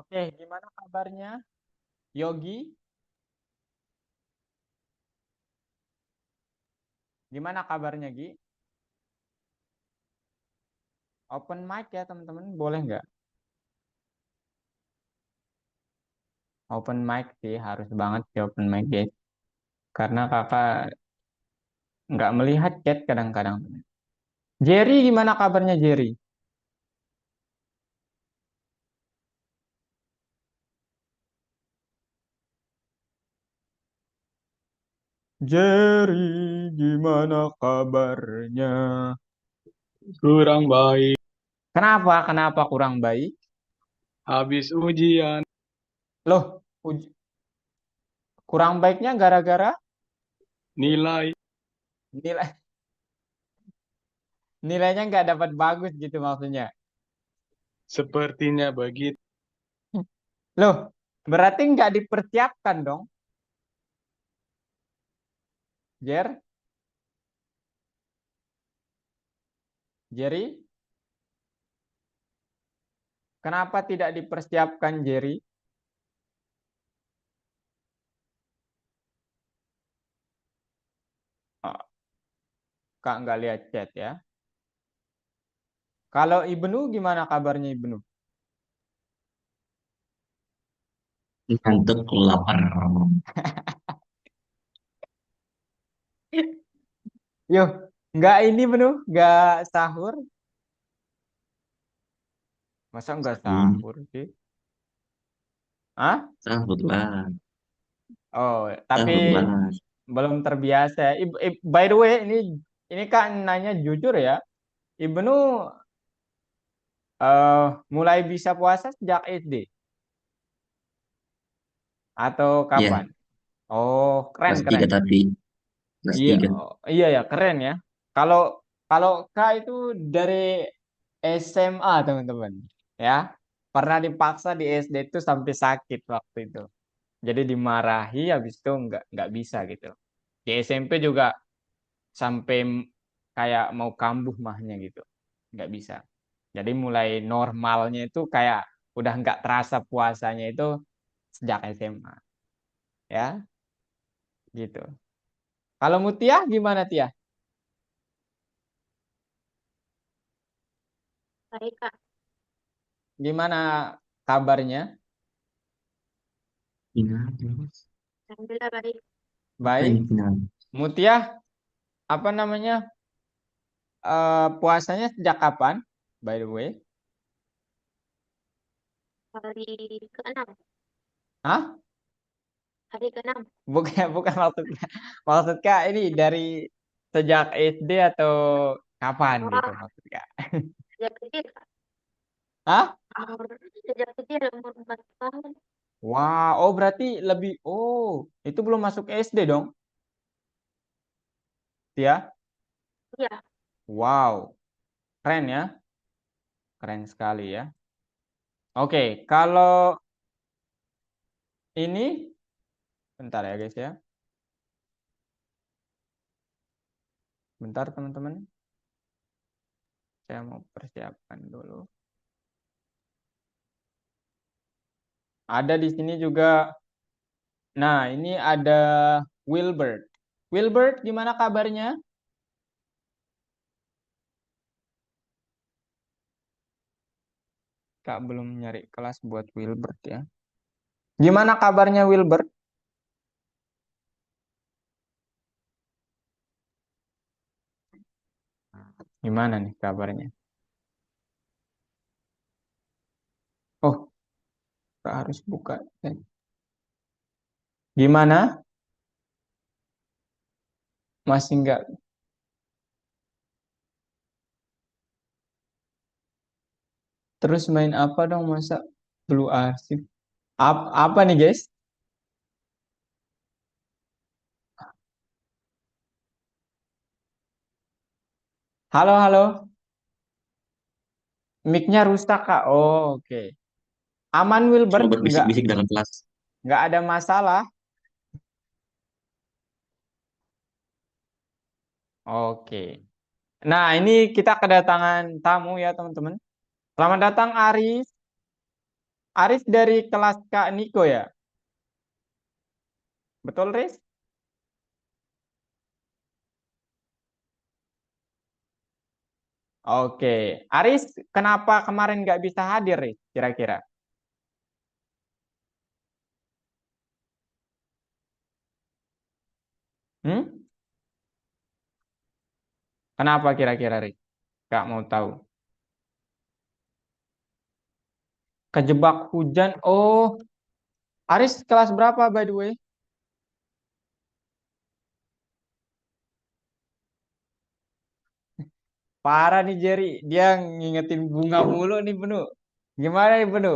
Oke, gimana kabarnya Yogi? Gimana kabarnya Gi? Open mic ya teman-teman, boleh nggak? Open mic sih, harus banget sih open mic guys. Karena kakak nggak melihat chat kadang-kadang. Jerry, gimana kabarnya Jerry? Jerry, gimana kabarnya? Kurang baik. Kenapa? Kenapa kurang baik? Habis ujian Loh, kurang baiknya gara-gara nilai nilai nilainya nggak dapat bagus gitu maksudnya. sepertinya begitu. Loh, berarti nggak dipersiapkan dong, Jer? Jerry? Kenapa tidak dipersiapkan Jerry? Oh, Kak nggak lihat chat ya. Kalau Ibnu gimana kabarnya Ibnu? Ngantuk lapar. Yuh, nggak ini Ibnu, nggak sahur. Masa nggak Hmm, sahur sih? Ah? sahur lah, Oh, tapi sahur lah. belum terbiasa. By the way, ini Kak nanya jujur ya. Ibnu mulai bisa puasa sejak SD atau kapan? Ya, Oh, keren kelas tiga keren. tadi, kelas Iya, tiga. oh, iya ya, keren ya. Kalau kalau Kak itu dari SMA teman-teman, ya. Pernah dipaksa di SD itu sampai sakit waktu itu. Jadi dimarahi, habis itu nggak bisa gitu. Di SMP juga sampai kayak mau kambuh mahnya gitu, nggak bisa. Jadi mulai normalnya itu kayak udah nggak terasa puasanya itu sejak SMA, ya, gitu. Kalau Mutia gimana Tia? Baik, Kak. Gimana kabarnya? Final, terus Alhamdulillah baik. apa ini Baik. final? Mutia, apa namanya? Puasanya sejak kapan? By the way. Hari ke-6. Hah? Hari ke-6. Bukan, bukan maksudnya. Maksudnya ini dari sejak SD atau kapan gitu Oh, maksudnya? sejak kecil, Kak. Hah? Sejak kecil umur 4 tahun. Wah, oh berarti lebih, oh itu belum masuk SD dong, ya? Iya, Wow, keren ya, keren sekali ya. Oke, kalau ini, bentar ya guys ya, bentar teman-teman, saya mau persiapkan dulu. Ada di sini juga, nah ini ada Wilbert. Wilbert, gimana kabarnya? Kak belum nyari kelas buat Wilbert ya. Gimana kabarnya Wilbert? Gimana nih kabarnya? Oh, Kak harus buka. Gimana? Masih nggak. Terus main apa dong masa Blue Arsip? Apa nih guys? Halo, halo. Mic-nya rusak Kak. Oh, oke. Aman Cuma Wilbert? berbisik-bisik dalam kelas. Nggak ada masalah. Oke. Nah, ini kita kedatangan tamu ya teman-teman. Selamat datang Aris. Aris dari kelas Kak Niko ya? Betul, Riz? Oke. Aris, kenapa kemarin nggak bisa hadir, Riz? Kira-kira? Hmm? Kenapa kira-kira, Riz? Kak mau tahu. Kejebak hujan. Oh, Aris kelas berapa, by the way? Parah nih, Jerry. Dia ngingetin bunga mulu nih, Benu. Gimana nih, Benu?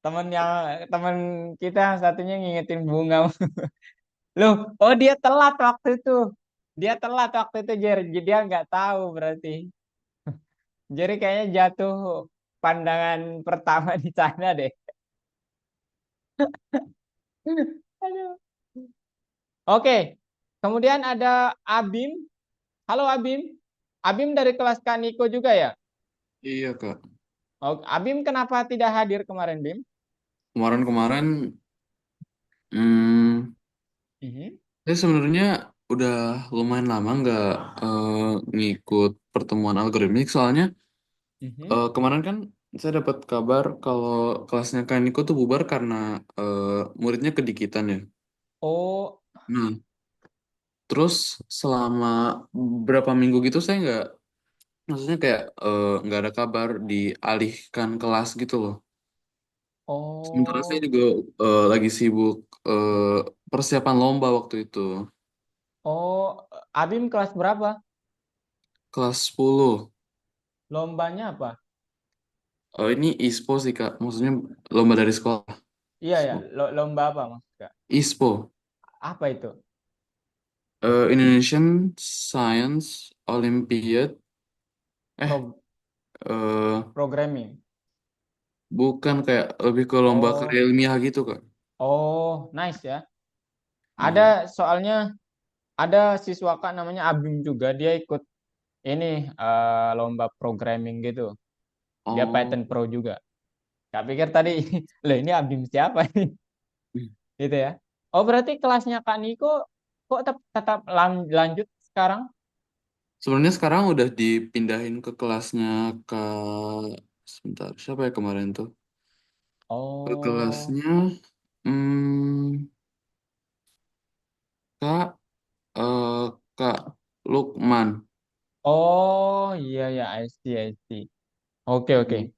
Temen yang temen kita yang satunya ngingetin bunga. Loh, oh dia telat waktu itu. Dia telat waktu itu, Jerry. Jadi dia nggak tahu berarti. Jerry kayaknya jatuh pandangan pertama di sana deh. Aduh. Oke. Kemudian ada Abim. Halo Abim. Abim dari kelas Kak Niko juga ya? Iya, Kak. Oh, Abim kenapa tidak hadir kemarin, Bim? Kemarin-kemarin, hmm, Mhm. saya sebenarnya udah lumayan lama nggak ngikut pertemuan algoritmik. Soalnya Mhm. kemarin kan saya dapat kabar kalau kelasnya Kaniko tuh bubar karena eh, muridnya kedikitan ya. Oh, Nah, terus selama berapa minggu gitu saya nggak, maksudnya kayak nggak ada kabar dialihkan kelas gitu loh. Sementara saya oh, juga lagi sibuk eh, persiapan lomba waktu itu. oh. Abim kelas berapa? Kelas 10. Lombanya apa? Ini ISPO sih Kak, maksudnya lomba dari sekolah. Iya ya, ISPO. lomba apa Mas Kak? ISPO, Apa itu? Indonesian Science Olympiad. Eh, Pro eh, programming. bukan, kayak lebih ke lomba karya Oh, ilmiah gitu Kak. oh, nice ya. Ada Iya. soalnya ada siswa Kak namanya Abim juga, dia ikut ini lomba programming gitu. Dia Oh, Python Pro juga. Kak pikir tadi, loh ini Abim siapa nih? Gitu ya. Oh, berarti kelasnya Kak Niko kok tetap lanjut sekarang? sebenarnya sekarang udah dipindahin ke kelasnya Kak. Sebentar, siapa ya kemarin tuh? Ke Oh, kelasnya hmm, Kak eh, Kak Lukman. oh iya ya, I see, I see. Oke, oke. Hmm.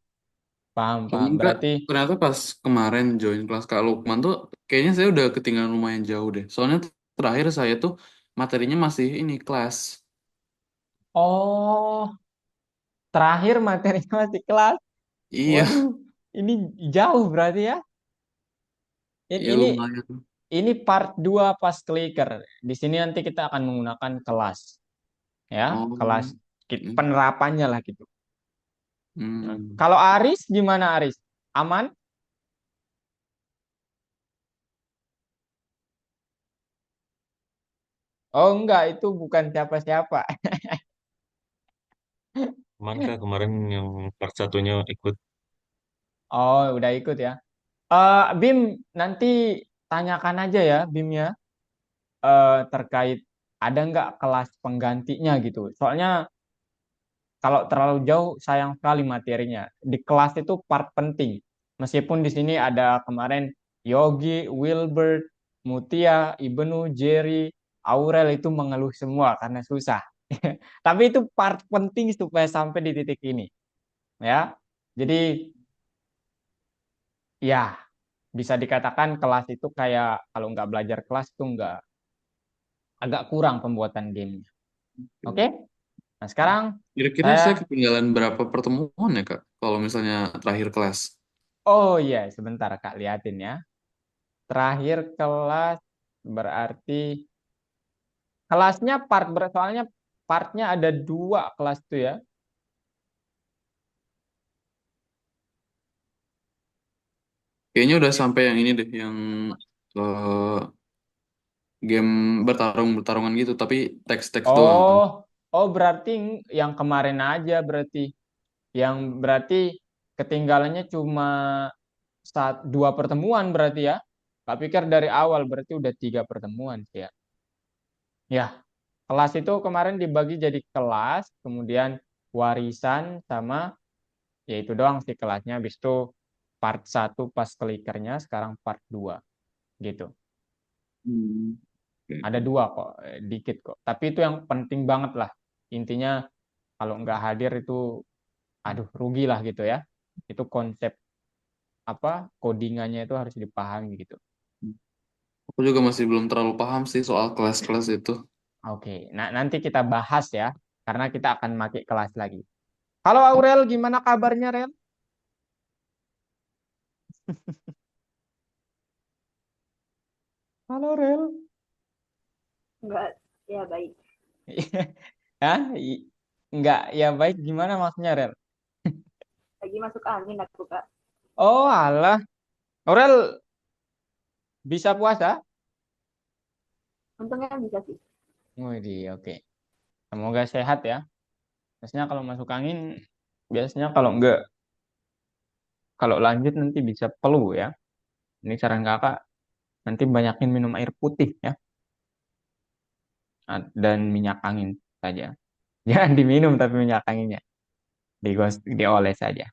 Paham, paham. Cuman Kak, Berarti, ternyata pas kemarin join kelas Kak Lukman tuh kayaknya saya udah ketinggalan lumayan jauh deh. Soalnya terakhir saya tuh materinya masih ini kelas. oh, terakhir materinya masih kelas. Iya, Waduh, ini jauh berarti ya. Ini, ya ini, lumayan. ini part 2 pas clicker. Di sini nanti kita akan menggunakan kelas. Ya, kelas Oh, penerapannya lah gitu. Nah, hmm. kalau Aris gimana Aris? Aman? Oh enggak, itu bukan siapa-siapa. Aman kak kemarin yang part satunya ikut. Oh, udah ikut ya. Bim, nanti tanyakan aja ya, Bim ya, terkait ada nggak kelas penggantinya gitu. Soalnya kalau terlalu jauh sayang sekali materinya. Di kelas itu part penting. Meskipun di sini ada kemarin Yogi, Wilbert, Mutia, Ibnu, Jerry, Aurel itu mengeluh semua karena susah. Tapi itu part penting supaya sampai di titik ini, ya. Jadi ya bisa dikatakan kelas itu kayak kalau nggak belajar kelas itu nggak agak kurang pembuatan gamenya. Oke? Nah sekarang Kira-kira saya saya ketinggalan berapa pertemuan ya Kak? Kalau misalnya terakhir kelas. oh iya sebentar Kak liatin ya. Terakhir kelas berarti kelasnya soalnya partnya ada dua kelas tuh ya. Kayaknya udah sampai yang ini deh, yang eh, game bertarungan gitu, tapi teks-teks doang. Oh, oh berarti yang kemarin aja berarti. Yang berarti ketinggalannya cuma dua pertemuan berarti ya. Gak pikir dari awal berarti udah 3 pertemuan sih ya. Ya, kelas itu kemarin dibagi jadi kelas, kemudian warisan sama ya itu doang sih kelasnya. Habis itu part 1 pas klikernya, sekarang part 2 gitu. Hmm. Ada 2 kok, dikit kok. Tapi itu yang penting banget lah. Intinya kalau nggak hadir itu, aduh rugi lah gitu ya. Itu konsep apa codingannya itu harus dipahami gitu. Aku juga masih belum terlalu paham sih soal kelas-kelas itu. Oke, nah nanti kita bahas ya, karena kita akan pakai kelas lagi. Halo Aurel, gimana kabarnya Rel? Halo Rel. Enggak, ya baik. Hah? Enggak, ya baik gimana maksudnya Rel? Lagi masuk angin aku, Kak. Oh alah, Aurel bisa puasa? Untungnya bisa sih. Wih, oke. Semoga sehat ya. Biasanya kalau masuk angin, biasanya kalau lanjut nanti bisa flu ya. Ini saran kakak, nanti banyakin minum air putih ya, dan minyak angin saja. Jangan diminum tapi minyak anginnya, dioles saja.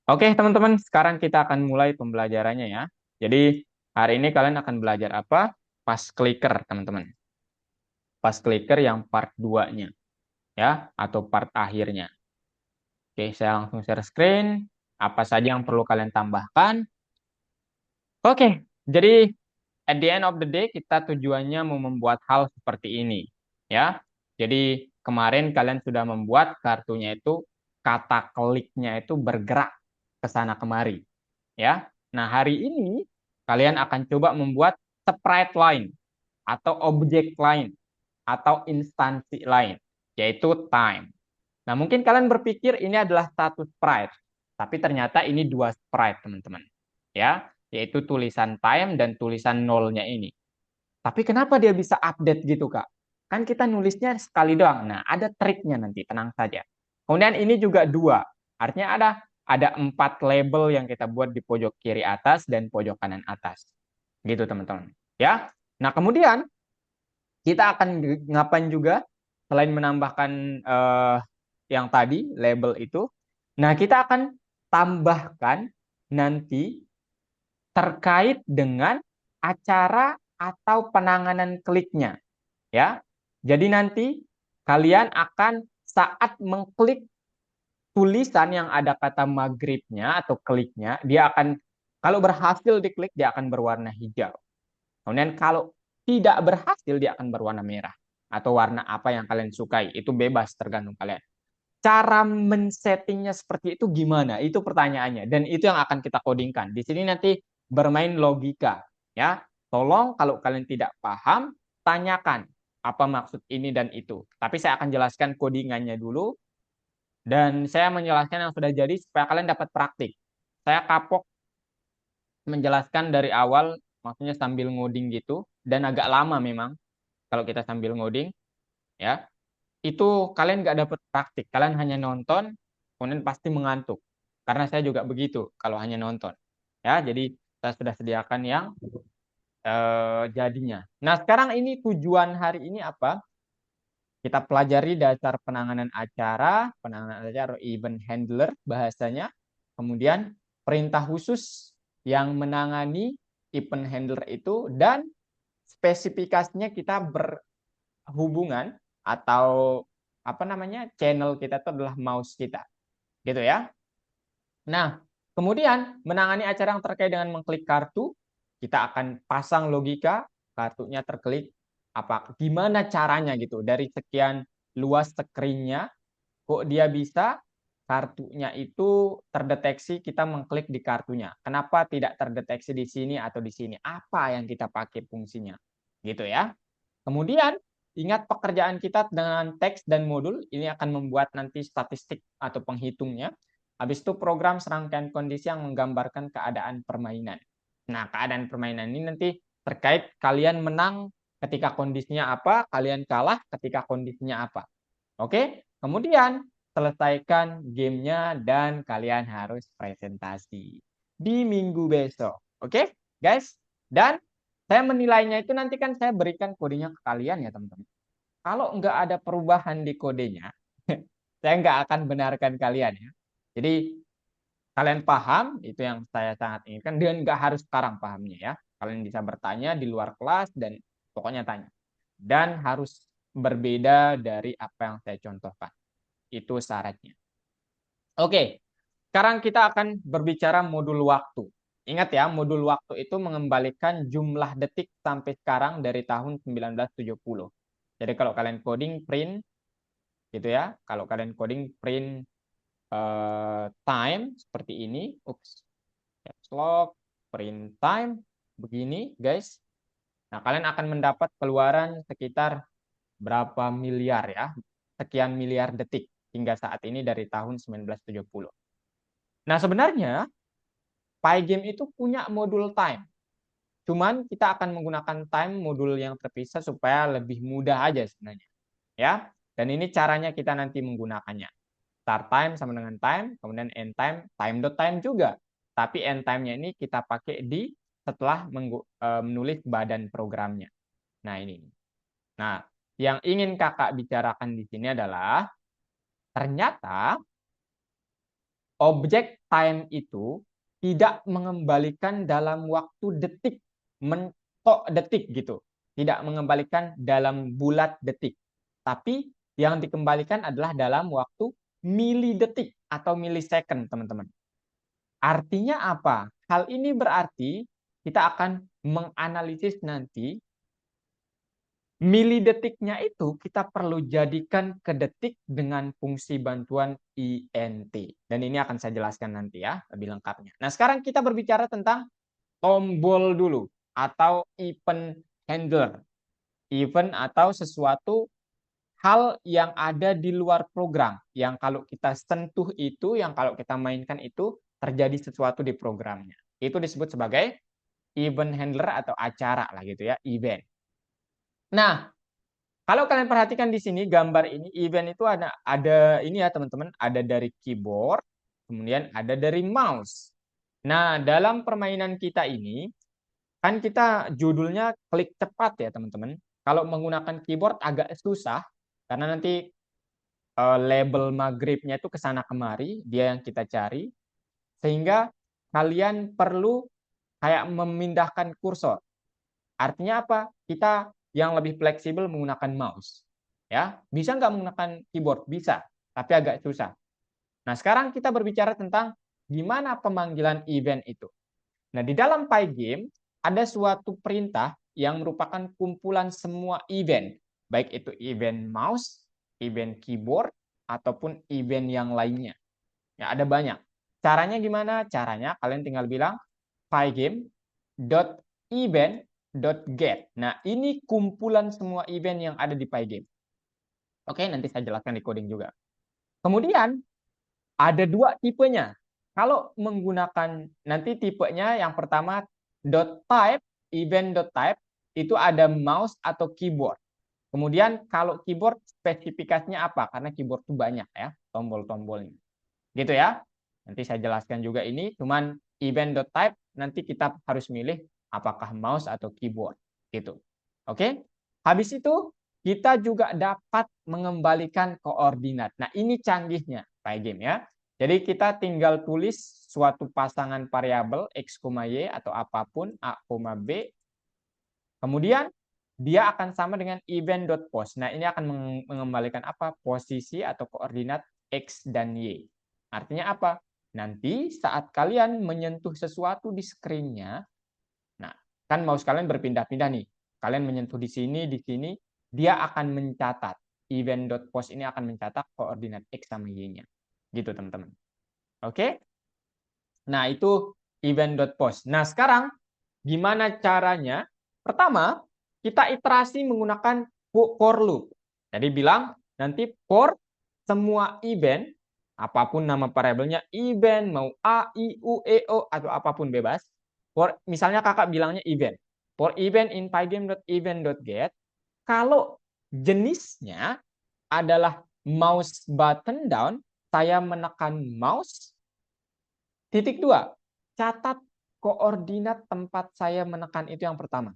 Oke teman-teman, sekarang kita akan mulai pembelajarannya ya. Jadi hari ini kalian akan belajar apa? Pas clicker teman-teman. Pas clicker yang part 2-nya ya, atau part akhirnya. Oke, saya langsung share screen. Apa saja yang perlu kalian tambahkan? Oke, jadi at the end of the day kita tujuannya mau membuat hal seperti ini ya. Jadi kemarin kalian sudah membuat kartunya itu, kata kliknya itu bergerak ke sana kemari ya. Nah, hari ini kalian akan coba membuat sprite lain atau objek lain atau instansi lain, yaitu time. Nah, mungkin kalian berpikir ini adalah satu sprite, tapi ternyata ini 2 sprite, teman-teman. Ya, yaitu tulisan time dan tulisan nolnya ini. Tapi kenapa dia bisa update gitu, Kak? Kan kita nulisnya sekali doang. Nah, ada triknya nanti, tenang saja. Kemudian ini juga 2. Artinya ada 4 label yang kita buat di pojok kiri atas dan pojok kanan atas. Gitu, teman-teman. Ya. Nah, kemudian kita akan ngapain juga selain menambahkan yang tadi label itu. Nah, kita akan tambahkan nanti terkait dengan acara atau penanganan kliknya ya. Jadi nanti kalian akan saat mengklik tulisan yang ada kata maghribnya atau kliknya, dia akan, kalau berhasil diklik dia akan berwarna hijau. Kemudian kalau tidak berhasil dia akan berwarna merah atau warna apa yang kalian sukai. Itu bebas tergantung kalian. Cara men-settingnya seperti itu gimana? Itu pertanyaannya. Dan itu yang akan kita codingkan. Di sini nanti bermain logika. Ya, tolong kalau kalian tidak paham, tanyakan apa maksud ini dan itu. Tapi saya akan jelaskan codingannya dulu. Dan saya menjelaskan yang sudah jadi supaya kalian dapat praktik. Saya kapok menjelaskan dari awal, maksudnya sambil ngoding gitu. Dan agak lama memang kalau kita sambil ngoding. Ya, itu kalian nggak dapat praktik. Kalian hanya nonton, kemudian pasti mengantuk. Karena saya juga begitu kalau hanya nonton. Ya, jadi saya sudah sediakan yang jadinya. Nah, sekarang ini tujuan hari ini apa? Kita pelajari dasar penanganan acara event handler bahasanya. Kemudian perintah khusus yang menangani event handler itu, dan spesifikasinya kita berhubungan atau apa namanya, channel kita itu adalah mouse kita gitu ya. Nah, kemudian menangani acara yang terkait dengan mengklik kartu, kita akan pasang logika kartunya terklik apa, gimana caranya gitu, dari sekian luas screen-nya kok dia bisa kartunya itu terdeteksi kita mengklik di kartunya. Kenapa tidak terdeteksi di sini atau di sini? Apa yang kita pakai fungsinya? Gitu ya. Kemudian ingat pekerjaan kita dengan teks dan modul ini akan membuat nanti statistik atau penghitungnya. Habis itu program serangkaian kondisi yang menggambarkan keadaan permainan. Nah, keadaan permainan ini nanti terkait kalian menang ketika kondisinya apa, kalian kalah ketika kondisinya apa. Oke? Kemudian selesaikan gamenya dan kalian harus presentasi di minggu besok. Oke, guys? Dan saya menilainya itu nanti kan saya berikan kodenya ke kalian ya, teman-teman. Kalau nggak ada perubahan di kodenya, saya nggak akan benarkan kalian ya. Jadi kalian paham, itu yang saya sangat inginkan, dan nggak harus sekarang pahamnya ya. Kalian bisa bertanya di luar kelas dan pokoknya tanya. Dan harus berbeda dari apa yang saya contohkan. Itu syaratnya. Oke, sekarang kita akan berbicara modul waktu. Ingat ya, modul waktu itu mengembalikan jumlah detik sampai sekarang dari tahun 1970. Jadi kalau kalian coding print gitu ya, kalau kalian coding print time seperti ini, caps lock, print time begini, guys. Nah, kalian akan mendapat keluaran sekitar berapa miliar ya, sekian miliar detik hingga saat ini dari tahun 1970. Nah, sebenarnya Pygame itu punya modul time. Cuman kita akan menggunakan time modul yang terpisah supaya lebih mudah aja sebenarnya. Ya. Dan ini caranya kita nanti menggunakannya. Start time sama dengan time, kemudian end time, time.time juga. Tapi end time-nya ini kita pakai di setelah menulis badan programnya. Nah, ini. Nah, yang ingin kakak bicarakan di sini adalah ternyata objek time itu tidak mengembalikan dalam waktu detik, mentok detik gitu. Tidak mengembalikan dalam bulat detik. Tapi yang dikembalikan adalah dalam waktu milidetik atau milisecond, teman-teman. Artinya apa? Hal ini berarti kita akan menganalisis nanti milidetiknya itu kita perlu jadikan ke detik dengan fungsi bantuan INT. Dan ini akan saya jelaskan nanti ya, lebih lengkapnya. Nah, sekarang kita berbicara tentang tombol dulu atau event handler. Event atau sesuatu hal yang ada di luar program. Yang kalau kita sentuh itu, yang kalau kita mainkan itu, terjadi sesuatu di programnya. Itu disebut sebagai event handler atau acara lah gitu ya, event. Nah, kalau kalian perhatikan di sini gambar ini event itu ada ini ya teman-teman, ada dari keyboard, kemudian ada dari mouse. Nah, dalam permainan kita ini kan kita judulnya klik cepat ya teman-teman. Kalau menggunakan keyboard agak susah karena nanti label maghribnya itu ke sana kemari, dia yang kita cari. Sehingga kalian perlu kayak memindahkan kursor. Artinya apa? Kita yang lebih fleksibel menggunakan mouse. Ya, bisa nggak menggunakan keyboard? Bisa, tapi agak susah. Nah, sekarang kita berbicara tentang gimana pemanggilan event itu. Nah, di dalam Pygame ada suatu perintah yang merupakan kumpulan semua event, baik itu event mouse, event keyboard, ataupun event yang lainnya. Ya, ada banyak. Caranya gimana? Caranya kalian tinggal bilang pygame.event.get. Nah, ini kumpulan semua event yang ada di Pygame. Oke, nanti saya jelaskan di coding juga. Kemudian, ada dua tipenya. Kalau menggunakan, nanti tipenya yang pertama, .type, event.type, itu ada mouse atau keyboard. Kemudian, kalau keyboard, spesifikasinya apa? Karena keyboard itu banyak ya, tombol-tombolnya. Gitu ya. Nanti saya jelaskan juga ini, cuman event.type nanti kita harus milih apakah mouse atau keyboard gitu. Oke? Habis itu kita juga dapat mengembalikan koordinat. Nah, ini canggihnya Pygame ya. Jadi kita tinggal tulis suatu pasangan variabel x, y atau apapun a, b. Kemudian dia akan sama dengan event.post. Nah, ini akan mengembalikan apa? Posisi atau koordinat x dan y. Artinya apa? Nanti saat kalian menyentuh sesuatu di screen-nya, nah, kan mouse kalian berpindah-pindah nih. Kalian menyentuh di sini, dia akan mencatat. Event.post ini akan mencatat koordinat X sama Y-nya. Gitu, teman-teman. Oke? Nah, itu event.post. Nah, sekarang gimana caranya? Pertama, kita iterasi menggunakan for loop. Jadi bilang nanti for semua event, apapun nama variabelnya, event, mau A, I, U, E, O, atau apapun bebas. For, misalnya kakak bilangnya event. For event in pygame.event.get, kalau jenisnya adalah mouse button down, saya menekan mouse, titik 2, catat koordinat tempat saya menekan itu yang pertama.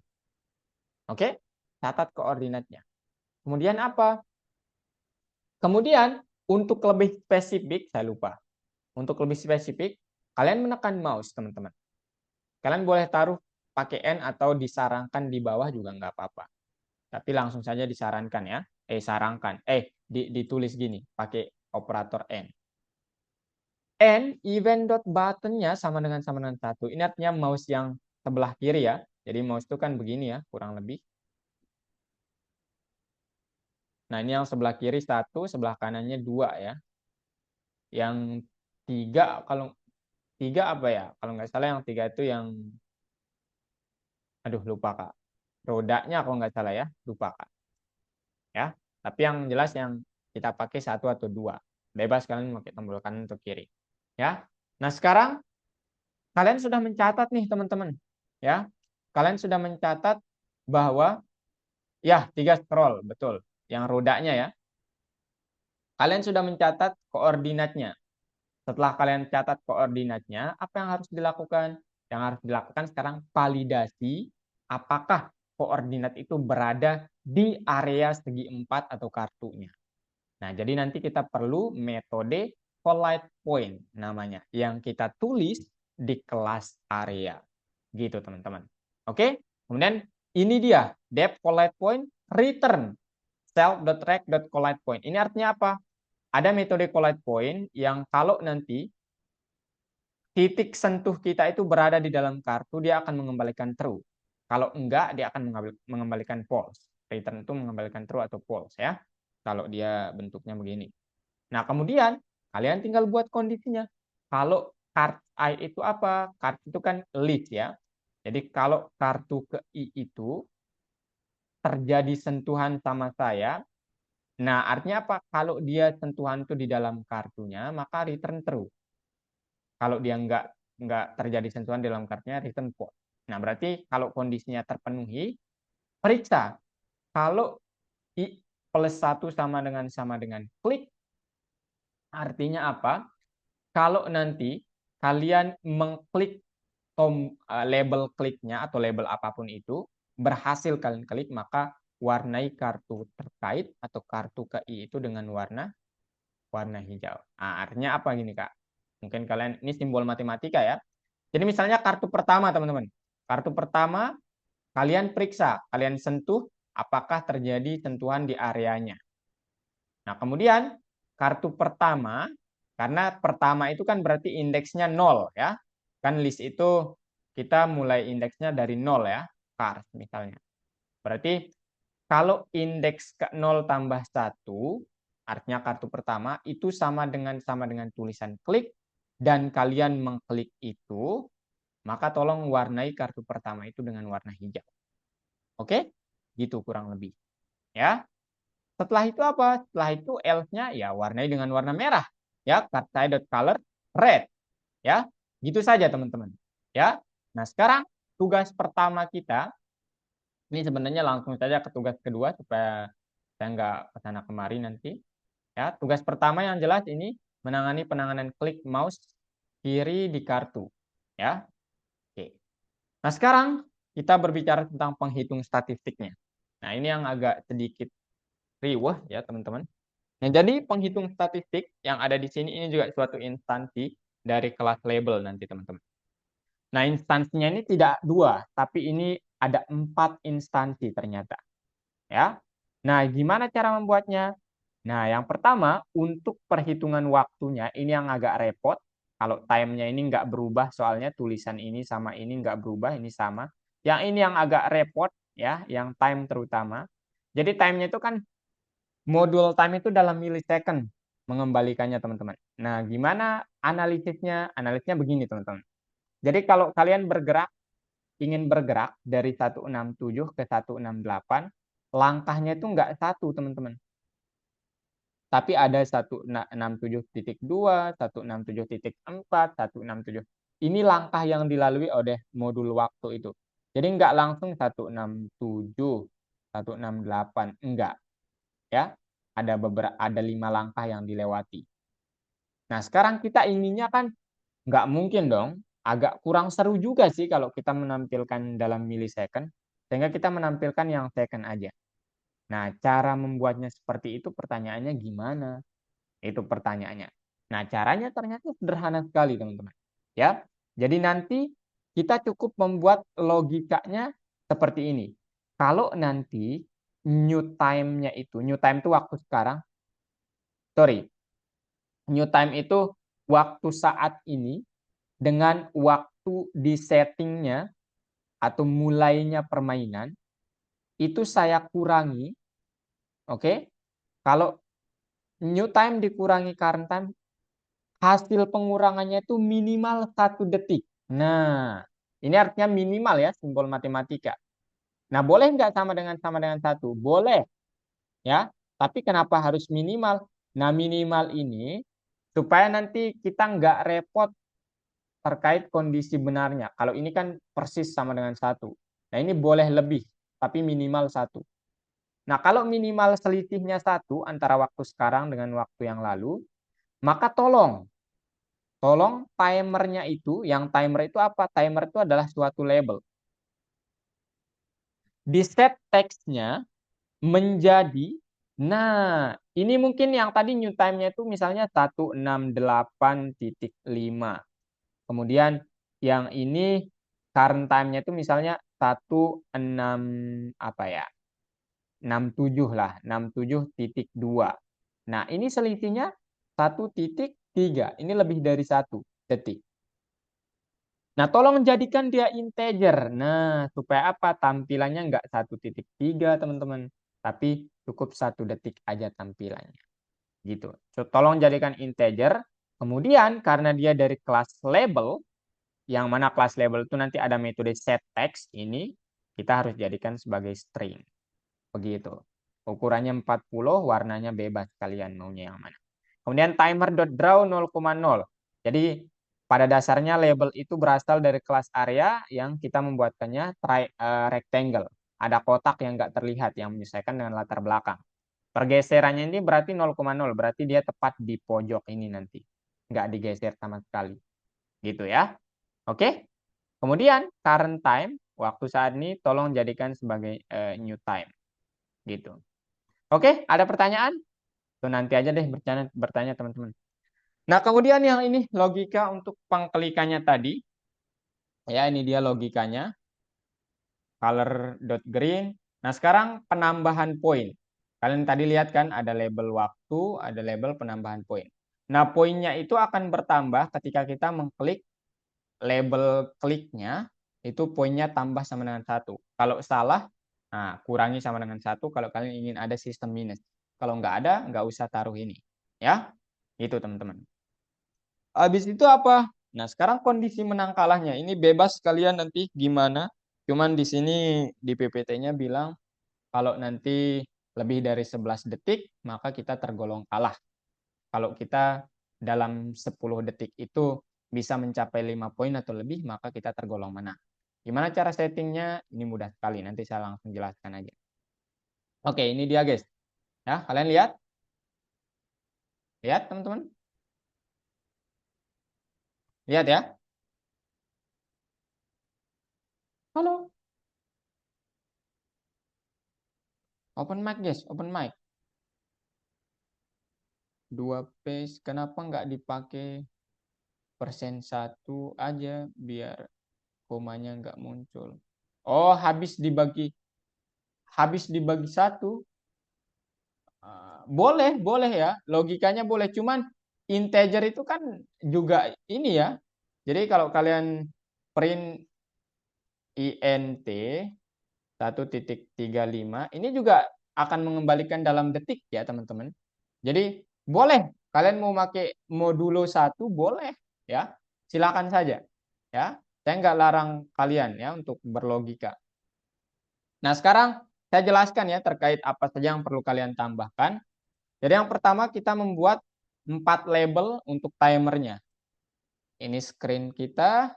Oke? Catat koordinatnya. Kemudian apa? Kemudian untuk lebih spesifik, saya lupa. Untuk lebih spesifik, kalian menekan mouse, teman-teman. Kalian boleh taruh pakai N atau disarankan di bawah juga nggak apa-apa. Tapi langsung saja disarankan ya. Sarankan. Ditulis gini, pakai operator N. N event dot buttonnya sama dengan 1. Ini artinya mouse yang sebelah kiri ya. Jadi mouse itu kan begini ya, kurang lebih. Nah, ini yang sebelah kiri 1, sebelah kanannya 2 ya. Yang 3, kalau 3 apa ya? Kalau nggak salah yang 3 itu yang, aduh lupa Kak. Rodanya kalau nggak salah ya, lupa Kak. Ya, tapi yang jelas yang kita pakai 1 atau 2. Bebas kalian pakai tombol kanan atau kiri. Ya. Nah, sekarang kalian sudah mencatat nih teman-teman. Ya. Kalian sudah mencatat bahwa ya 3 scroll, betul. Yang rodanya ya. Kalian sudah mencatat koordinatnya. Setelah kalian catat koordinatnya, apa yang harus dilakukan? Yang harus dilakukan sekarang validasi apakah koordinat itu berada di area segi 4 atau kartunya. Nah, jadi nanti kita perlu metode collide point namanya yang kita tulis di kelas area. Gitu, teman-teman. Oke? Kemudian ini dia depth collide point return self.track.collide point. Ini artinya apa? Ada metode collide point yang kalau nanti titik sentuh kita itu berada di dalam kartu, dia akan mengembalikan true. Kalau enggak, dia akan mengembalikan false. Return itu mengembalikan true atau false ya. Kalau dia bentuknya begini. Nah, kemudian kalian tinggal buat kondisinya. Kalau card I itu apa? Card itu kan list ya. Jadi kalau kartu ke I itu terjadi sentuhan sama saya, nah artinya apa? Kalau dia sentuhan itu di dalam kartunya, maka return true. Kalau dia nggak terjadi sentuhan di dalam kartunya, return false. Nah, berarti kalau kondisinya terpenuhi, periksa. Kalau I plus 1 sama dengan klik, artinya apa? Kalau nanti kalian mengklik label kliknya atau label apapun itu, berhasil kalian klik, maka warnai kartu terkait atau kartu ke I itu dengan warna hijau. Nah, artinya apa gini Kak? Mungkin kalian, ini simbol matematika ya. Jadi misalnya kartu pertama teman-teman. Kartu pertama kalian periksa, kalian sentuh apakah terjadi sentuhan di areanya. Nah, kemudian kartu pertama, karena pertama itu kan berarti indeksnya 0 ya. Kan list itu kita mulai indeksnya dari 0 ya, cars misalnya. Berarti kalau indeks ke 0 tambah 1, artinya kartu pertama itu sama dengan tulisan klik, dan kalian mengklik itu, maka tolong warnai kartu pertama itu dengan warna hijau. Oke? Gitu kurang lebih. Ya. Setelah itu apa? Setelah itu else-nya ya warnai dengan warna merah. Ya, card color red. Ya. Gitu saja teman-teman. Ya. Nah, sekarang tugas pertama kita ini sebenarnya langsung saja ke tugas kedua supaya saya nggak kesana kemari nanti. Ya, tugas pertama yang jelas ini menangani penanganan klik mouse kiri di kartu. Ya. Oke. Nah, sekarang kita berbicara tentang penghitung statistiknya. Nah, ini yang agak sedikit riweh ya, teman-teman. Nah, jadi penghitung statistik yang ada di sini ini juga suatu instansi dari kelas label nanti, teman-teman. Nah, instansinya ini tidak 2, tapi ini ada 4 instansi ternyata. Ya. Nah, gimana cara membuatnya? Nah, yang pertama, untuk perhitungan waktunya, ini yang agak repot. Kalau time-nya ini nggak berubah, soalnya tulisan ini sama ini nggak berubah, ini sama. Yang ini yang agak repot, ya, yang time terutama. Jadi time-nya itu kan, modul time itu dalam milisecond mengembalikannya, teman-teman. Nah, gimana analisisnya? Analisisnya begini, teman-teman. Jadi kalau kalian ingin bergerak dari 167 ke 168, langkahnya itu nggak satu, teman-teman. Tapi ada 167.2, 167.4, 167. Ini langkah yang dilalui oleh modul waktu itu. Jadi nggak langsung 167, 168, enggak. Ya, ada 5 langkah yang dilewati. Nah, sekarang kita inginnya kan nggak mungkin dong. Agak kurang seru juga sih kalau kita menampilkan dalam millisecond. Sehingga kita menampilkan yang second aja. Nah, cara membuatnya seperti itu pertanyaannya gimana? Itu pertanyaannya. Nah, caranya ternyata sederhana sekali, teman-teman. Ya. Jadi nanti kita cukup membuat logikanya seperti ini. Kalau nanti new time-nya itu, new time itu waktu sekarang, sorry, new time itu waktu saat ini dengan waktu di settingnya atau mulainya permainan, itu saya kurangi, oke? Kalau new time dikurangi current time, hasil pengurangannya itu minimal 1 detik. Nah, ini artinya minimal ya, simbol matematika. Nah, boleh nggak sama dengan 1? Boleh, ya. Tapi kenapa harus minimal? Nah, minimal ini supaya nanti kita nggak repot terkait kondisi benarnya. Kalau ini kan persis sama dengan 1. Nah, ini boleh lebih, tapi minimal 1. Nah, kalau minimal selisihnya 1 antara waktu sekarang dengan waktu yang lalu, maka tolong timernya itu, yang timer itu apa? Timer itu adalah suatu label. Di set teksnya menjadi, nah ini mungkin yang tadi new time-nya itu misalnya 168.5. Kemudian yang ini current time-nya itu misalnya 16 apa ya? 67 lah, 67.2. Nah, ini selisihnya 1.3. Ini lebih dari 1 detik. Nah, tolong jadikan dia integer. Nah, supaya apa? Tampilannya nggak 1.3, teman-teman. Tapi cukup 1 detik aja tampilannya. Gitu. So, tolong jadikan integer. Kemudian, karena dia dari kelas label, yang mana kelas label itu nanti ada metode setText ini, kita harus jadikan sebagai string. Begitu. Ukurannya 40, warnanya bebas kalian maunya yang mana. Kemudian timer.draw 0,0. Jadi pada dasarnya label itu berasal dari kelas area yang kita membuatkannya rectangle. Ada kotak yang nggak terlihat yang menyesuaikan dengan latar belakang. Pergeserannya ini berarti 0,0. Berarti dia tepat di pojok ini nanti. Nggak digeser sama sekali. Gitu ya. Oke. Kemudian current time, waktu saat ini tolong jadikan sebagai new time. Gitu. Oke, ada pertanyaan? Tuh nanti aja deh bertanya teman-teman. Nah, kemudian yang ini logika untuk pengklikannya tadi. Ya, ini dia logikanya. Color.green. Nah, sekarang penambahan poin. Kalian tadi lihat kan ada label waktu, ada label penambahan poin. Nah, poinnya itu akan bertambah ketika kita mengklik label kliknya, itu poinnya tambah sama dengan 1. Kalau salah, nah kurangi sama dengan 1 kalau kalian ingin ada sistem minus. Kalau nggak ada, nggak usah taruh ini. Ya, itu teman-teman. Habis itu apa? Nah, sekarang kondisi menang kalahnya. Ini bebas kalian nanti gimana. Cuman di sini di PPT-nya bilang kalau nanti lebih dari 11 detik, maka kita tergolong kalah. Kalau kita dalam 10 detik itu bisa mencapai 5 poin atau lebih, maka kita tergolong menang. Gimana cara settingnya? Ini mudah sekali. Nanti saya langsung jelaskan aja. Oke, ini dia guys. Ya, kalian lihat? Lihat teman-teman? Lihat ya? Halo? Open mic guys, open mic. 2 page, kenapa nggak dipakai %1 aja biar komanya nggak muncul? Oh, habis dibagi 1. Boleh ya, logikanya boleh. Cuman integer itu kan juga ini ya. Jadi kalau kalian print int 1.35, ini juga akan mengembalikan dalam detik ya teman-teman. Jadi boleh kalian mau pakai modulo 1 boleh ya. Silakan saja ya. Saya nggak larang kalian ya untuk berlogika. Nah, sekarang saya jelaskan ya terkait apa saja yang perlu kalian tambahkan. Jadi yang pertama kita membuat 4 label untuk timernya. Ini screen kita.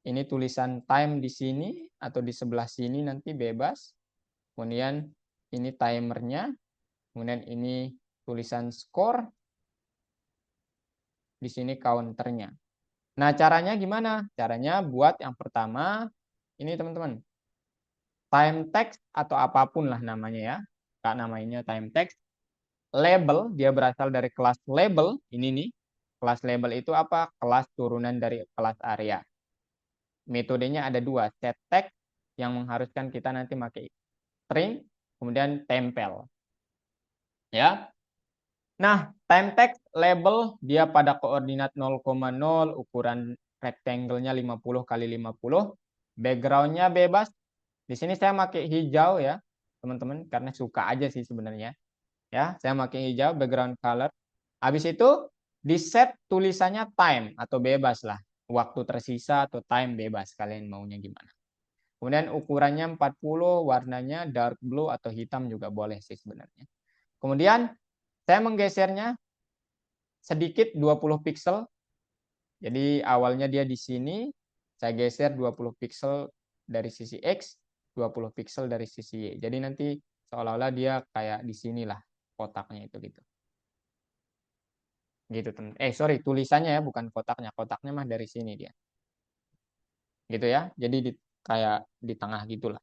Ini tulisan time di sini atau di sebelah sini nanti bebas. Kemudian ini timernya. Kemudian ini tulisan score. di sini counternya. Nah, caranya gimana? Caranya buat yang pertama, ini teman-teman. Time text atau apapun lah namanya ya. Kak namanya time text. Label, dia berasal dari kelas label. Ini nih. Kelas label itu apa? Kelas turunan dari kelas area. Metodenya ada dua. Set text yang mengharuskan kita nanti pakai string. Kemudian tempel. Ya. Nah, time text label dia pada koordinat 0,0, ukuran rectangle-nya 50 kali 50, background-nya bebas. Di sini saya pakai hijau ya, teman-teman, karena suka aja sih sebenarnya. Ya, saya pakai hijau background color. Habis itu di set tulisannya time atau bebas lah. Waktu tersisa atau time bebas, kalian maunya gimana. Kemudian ukurannya 40, warnanya dark blue atau hitam juga boleh sih sebenarnya. Kemudian saya menggesernya sedikit 20 pixel. Jadi awalnya dia di sini, saya geser 20 pixel dari sisi X, 20 pixel dari sisi Y. Jadi nanti seolah-olah dia kayak di sinilah kotaknya itu gitu. Gitu teman. Sorry, tulisannya ya bukan kotaknya. Kotaknya mah dari sini dia. Gitu ya. Jadi kayak di tengah gitulah.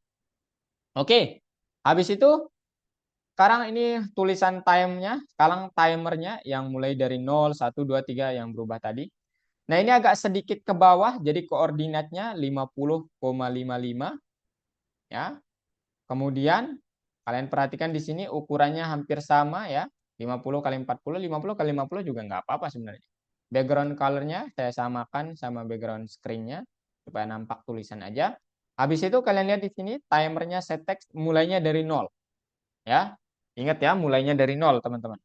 Oke. Habis itu sekarang ini tulisan time-nya, sekarang timernya yang mulai dari 0, 1, 2, 3 yang berubah tadi. Nah, ini agak sedikit ke bawah, jadi koordinatnya 50,55 ya. Kemudian kalian perhatikan di sini ukurannya hampir sama ya. 50 kali 40, 50 kali 50 juga nggak apa-apa sebenarnya. Background color-nya saya samakan sama background screen-nya supaya nampak tulisan aja. Habis itu kalian lihat di sini timernya set text mulainya dari 0 ya. Ingat ya, mulainya dari 0 teman-teman.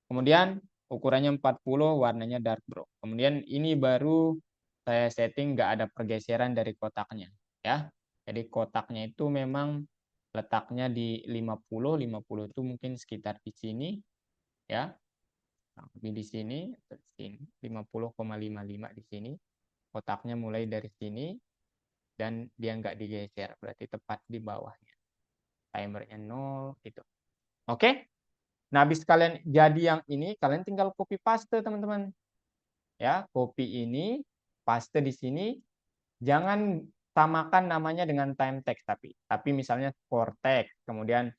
Kemudian ukurannya 40, warnanya dark brown. Kemudian ini baru saya setting nggak ada pergeseran dari kotaknya ya. Jadi kotaknya itu memang letaknya di 50, 50 itu mungkin sekitar di sini ya. Lebih di sini, 50,55 di sini. Kotaknya mulai dari sini dan dia nggak digeser, berarti tepat di bawahnya. Timernya 0 gitu. Oke? Nah, habis kalian jadi yang ini, kalian tinggal copy paste, teman-teman. Ya, copy ini, paste di sini. Jangan samakan namanya dengan time text tapi misalnya core text, kemudian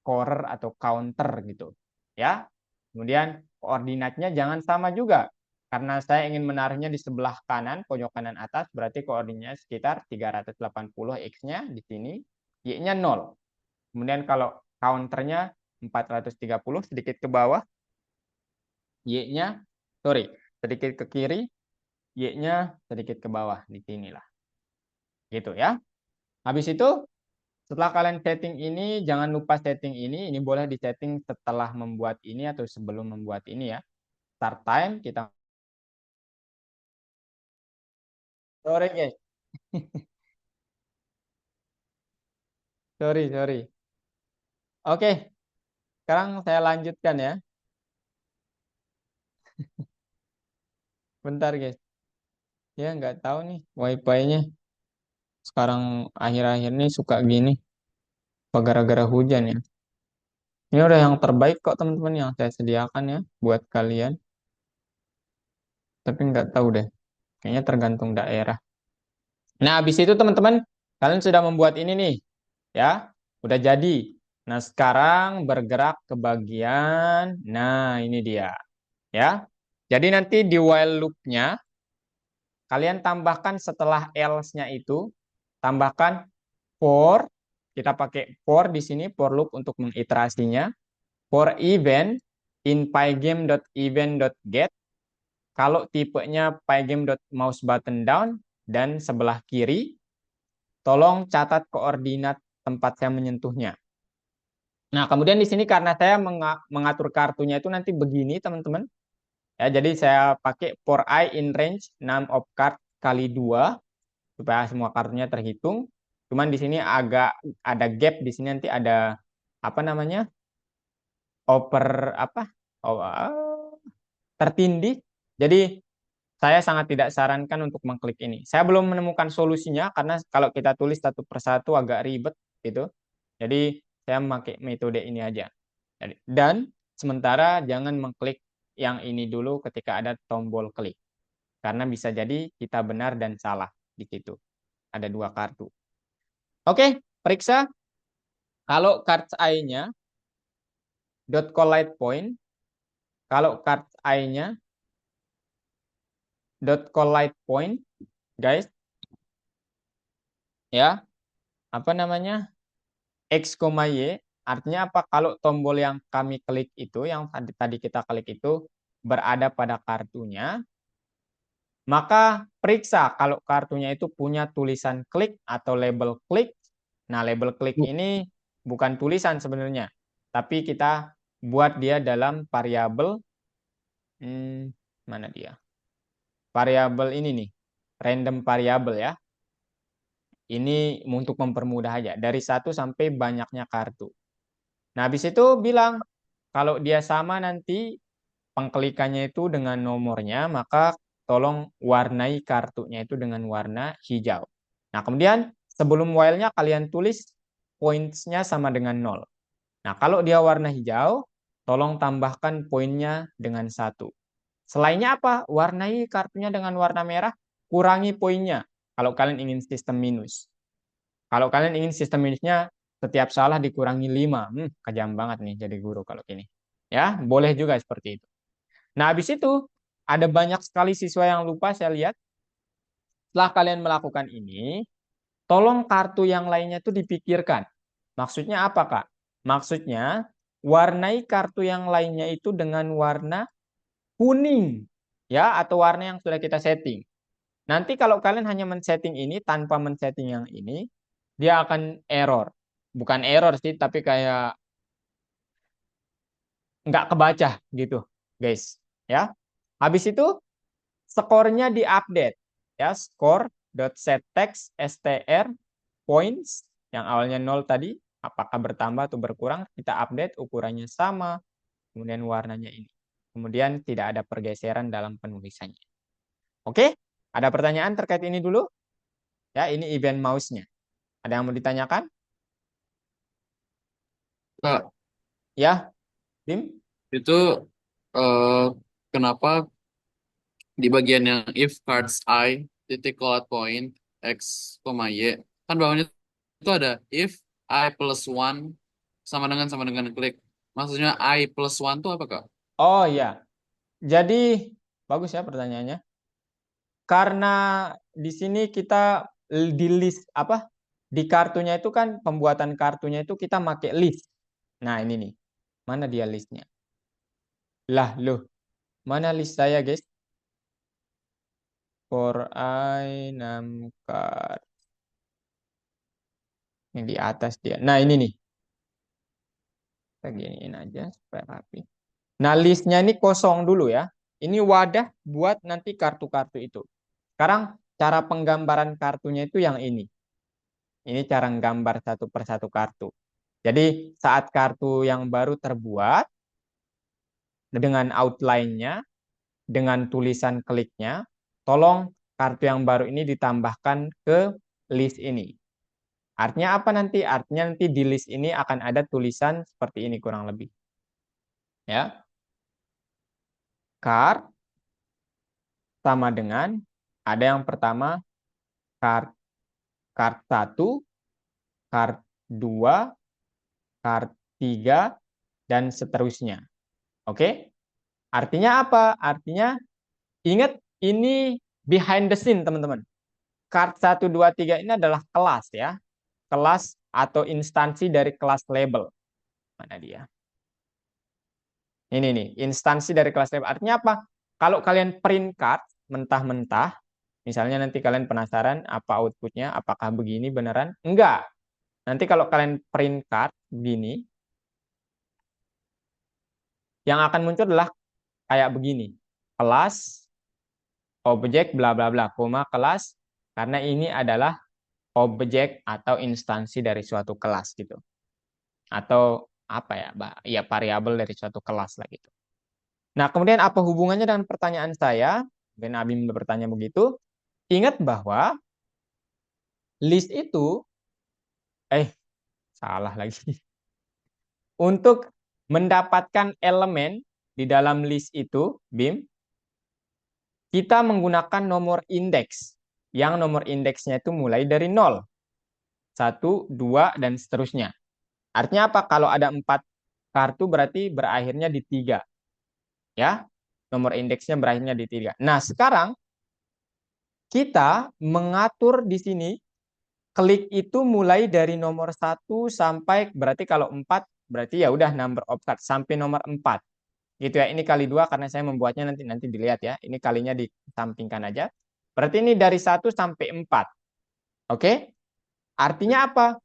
core atau counter gitu. Ya. Kemudian koordinatnya jangan sama juga. Karena saya ingin menaruhnya di sebelah kanan, pojok kanan atas, berarti koordinatnya sekitar 380 X-nya di sini, Y-nya 0. Kemudian kalau counternya 430 sedikit ke bawah, Y-nya, sorry, sedikit ke kiri, Y-nya sedikit ke bawah di sinilah. Gitu ya. Habis itu, setelah kalian setting ini, jangan lupa setting ini boleh disetting setelah membuat ini atau sebelum membuat ini ya. Start time, kita... Sorry guys. Sorry. Oke, sekarang saya lanjutkan ya. Bentar guys. Ya nggak tahu nih wifi-nya. Sekarang akhir-akhir ini suka gini. Gara-gara hujan ya. Ini udah yang terbaik kok teman-teman yang saya sediakan ya buat kalian. Tapi nggak tahu deh. Kayaknya tergantung daerah. Nah, habis itu teman-teman, kalian sudah membuat ini nih. Ya, udah jadi. Nah, sekarang bergerak ke bagian, nah ini dia. Ya, jadi nanti di while loop-nya, kalian tambahkan setelah else-nya itu, tambahkan for, kita pakai for di sini, for loop untuk mengiterasinya, for event in pygame.event.get, kalau tipenya pygame.mouse button down, dan sebelah kiri, tolong catat koordinat tempat saya menyentuhnya. Nah, kemudian di sini karena saya mengatur kartunya itu nanti begini, teman-teman. Ya, jadi saya pakai for I in range num of card kali 2 supaya semua kartunya terhitung. Cuman di sini agak ada gap, di sini nanti ada apa namanya? Tertindih. Jadi saya sangat tidak sarankan untuk mengklik ini. Saya belum menemukan solusinya karena kalau kita tulis satu persatu agak ribet gitu. Jadi saya memakai metode ini aja. Dan sementara jangan mengklik yang ini dulu ketika ada tombol klik. Karena bisa jadi kita benar dan salah di situ. Ada 2 kartu. Oke, periksa. Kalau cards I-nya dot collide point, kalau cards I-nya dot collide point, guys, ya, apa namanya? X, Y, artinya apa? Kalau tombol yang kami klik itu, yang tadi kita klik itu berada pada kartunya, maka periksa kalau kartunya itu punya tulisan klik atau label klik. Nah, label klik ini bukan tulisan sebenarnya, tapi kita buat dia dalam variabel, mana dia? Variabel ini nih, random variabel ya. Ini untuk mempermudah aja, dari 1 sampai banyaknya kartu. Nah, habis itu bilang, kalau dia sama nanti pengklikannya itu dengan nomornya, maka tolong warnai kartunya itu dengan warna hijau. Nah, kemudian sebelum while-nya kalian tulis points-nya sama dengan 0. Nah, kalau dia warna hijau, tolong tambahkan poinnya dengan 1. Selainnya apa? Warnai kartunya dengan warna merah, kurangi poinnya kalau kalian ingin sistem minus. Kalau kalian ingin sistem minusnya setiap salah dikurangi 5. Kejam banget nih jadi guru kalau gini. Ya, boleh juga seperti itu. Nah, habis itu ada banyak sekali siswa yang lupa saya lihat. Setelah kalian melakukan ini, tolong kartu yang lainnya itu dipikirkan. Maksudnya apa, Kak? Maksudnya warnai kartu yang lainnya itu dengan warna kuning. Ya, atau warna yang sudah kita setting. Nanti kalau kalian hanya men-setting ini tanpa men-setting yang ini, dia akan error. Bukan error sih, tapi kayak nggak kebaca gitu, guys. Ya, habis itu skornya diupdate. Ya, score.setText str points yang awalnya 0 tadi, apakah bertambah atau berkurang, kita update ukurannya sama, kemudian warnanya ini. Kemudian tidak ada pergeseran dalam penulisannya. Oke, ada pertanyaan terkait ini dulu? Ya, ini event mouse-nya. Ada yang mau ditanyakan? Kak, Ya, Tim? itu eh, kenapa di bagian yang if cards I titik collide point X, Y, kan bawahnya itu ada if I plus one sama dengan klik. Maksudnya I plus one tuh apa, Kak? Oh ya, jadi bagus ya pertanyaannya. Karena di sini kita di list apa? Di kartunya itu kan pembuatan kartunya itu kita pakai list. Nah, ini nih. Mana dia listnya? Lah, loh. Mana list saya, guys? For I num card. Yang di atas dia. Nah, ini nih. Kita giniin aja supaya rapi. Nah, listnya ini kosong dulu ya. Ini wadah buat nanti kartu-kartu itu. Sekarang cara penggambaran kartunya itu yang ini. Ini cara gambar satu persatu kartu. Jadi saat kartu yang baru terbuat dengan outline-nya, dengan tulisan kliknya, tolong kartu yang baru ini ditambahkan ke list ini. Artinya apa nanti? Artinya nanti di list ini akan ada tulisan seperti ini kurang lebih. Ya. Card sama dengan ada yang pertama card 1, card 2, card 3 dan seterusnya. Oke? Artinya apa? Artinya ingat ini behind the scene, teman-teman. Card 1, 2, 3 ini adalah kelas ya. Kelas atau instansi dari kelas label. Mana dia? Ini nih, instansi dari kelas label. Artinya apa? Kalau kalian print card mentah-mentah, misalnya nanti kalian penasaran apa outputnya, apakah begini beneran? Enggak. Nanti kalau kalian print card begini, yang akan muncul adalah kayak begini. Kelas, objek, bla bla bla, koma, kelas, karena ini adalah objek atau instansi dari suatu kelas gitu. Atau apa ya, Mbak? Ya variabel dari suatu kelas lah gitu. Nah, kemudian apa hubungannya dengan pertanyaan saya? Ben Abim bertanya begitu. Ingat bahwa list itu salah lagi. Untuk mendapatkan elemen di dalam list itu, Bim, kita menggunakan nomor indeks. Yang nomor indeksnya itu mulai dari 0, 1, 2, dan seterusnya. Artinya apa? Kalau ada 4 kartu berarti berakhirnya di 3. Ya, nomor indeksnya berakhirnya di 3. Nah, sekarang kita mengatur di sini, klik itu mulai dari nomor 1 sampai, berarti kalau 4, berarti ya udah number of cards sampai nomor 4. Gitu ya, ini kali 2 karena saya membuatnya nanti dilihat ya. Ini kalinya ditampilkan aja. Berarti ini dari 1 sampai 4. Oke? Artinya apa?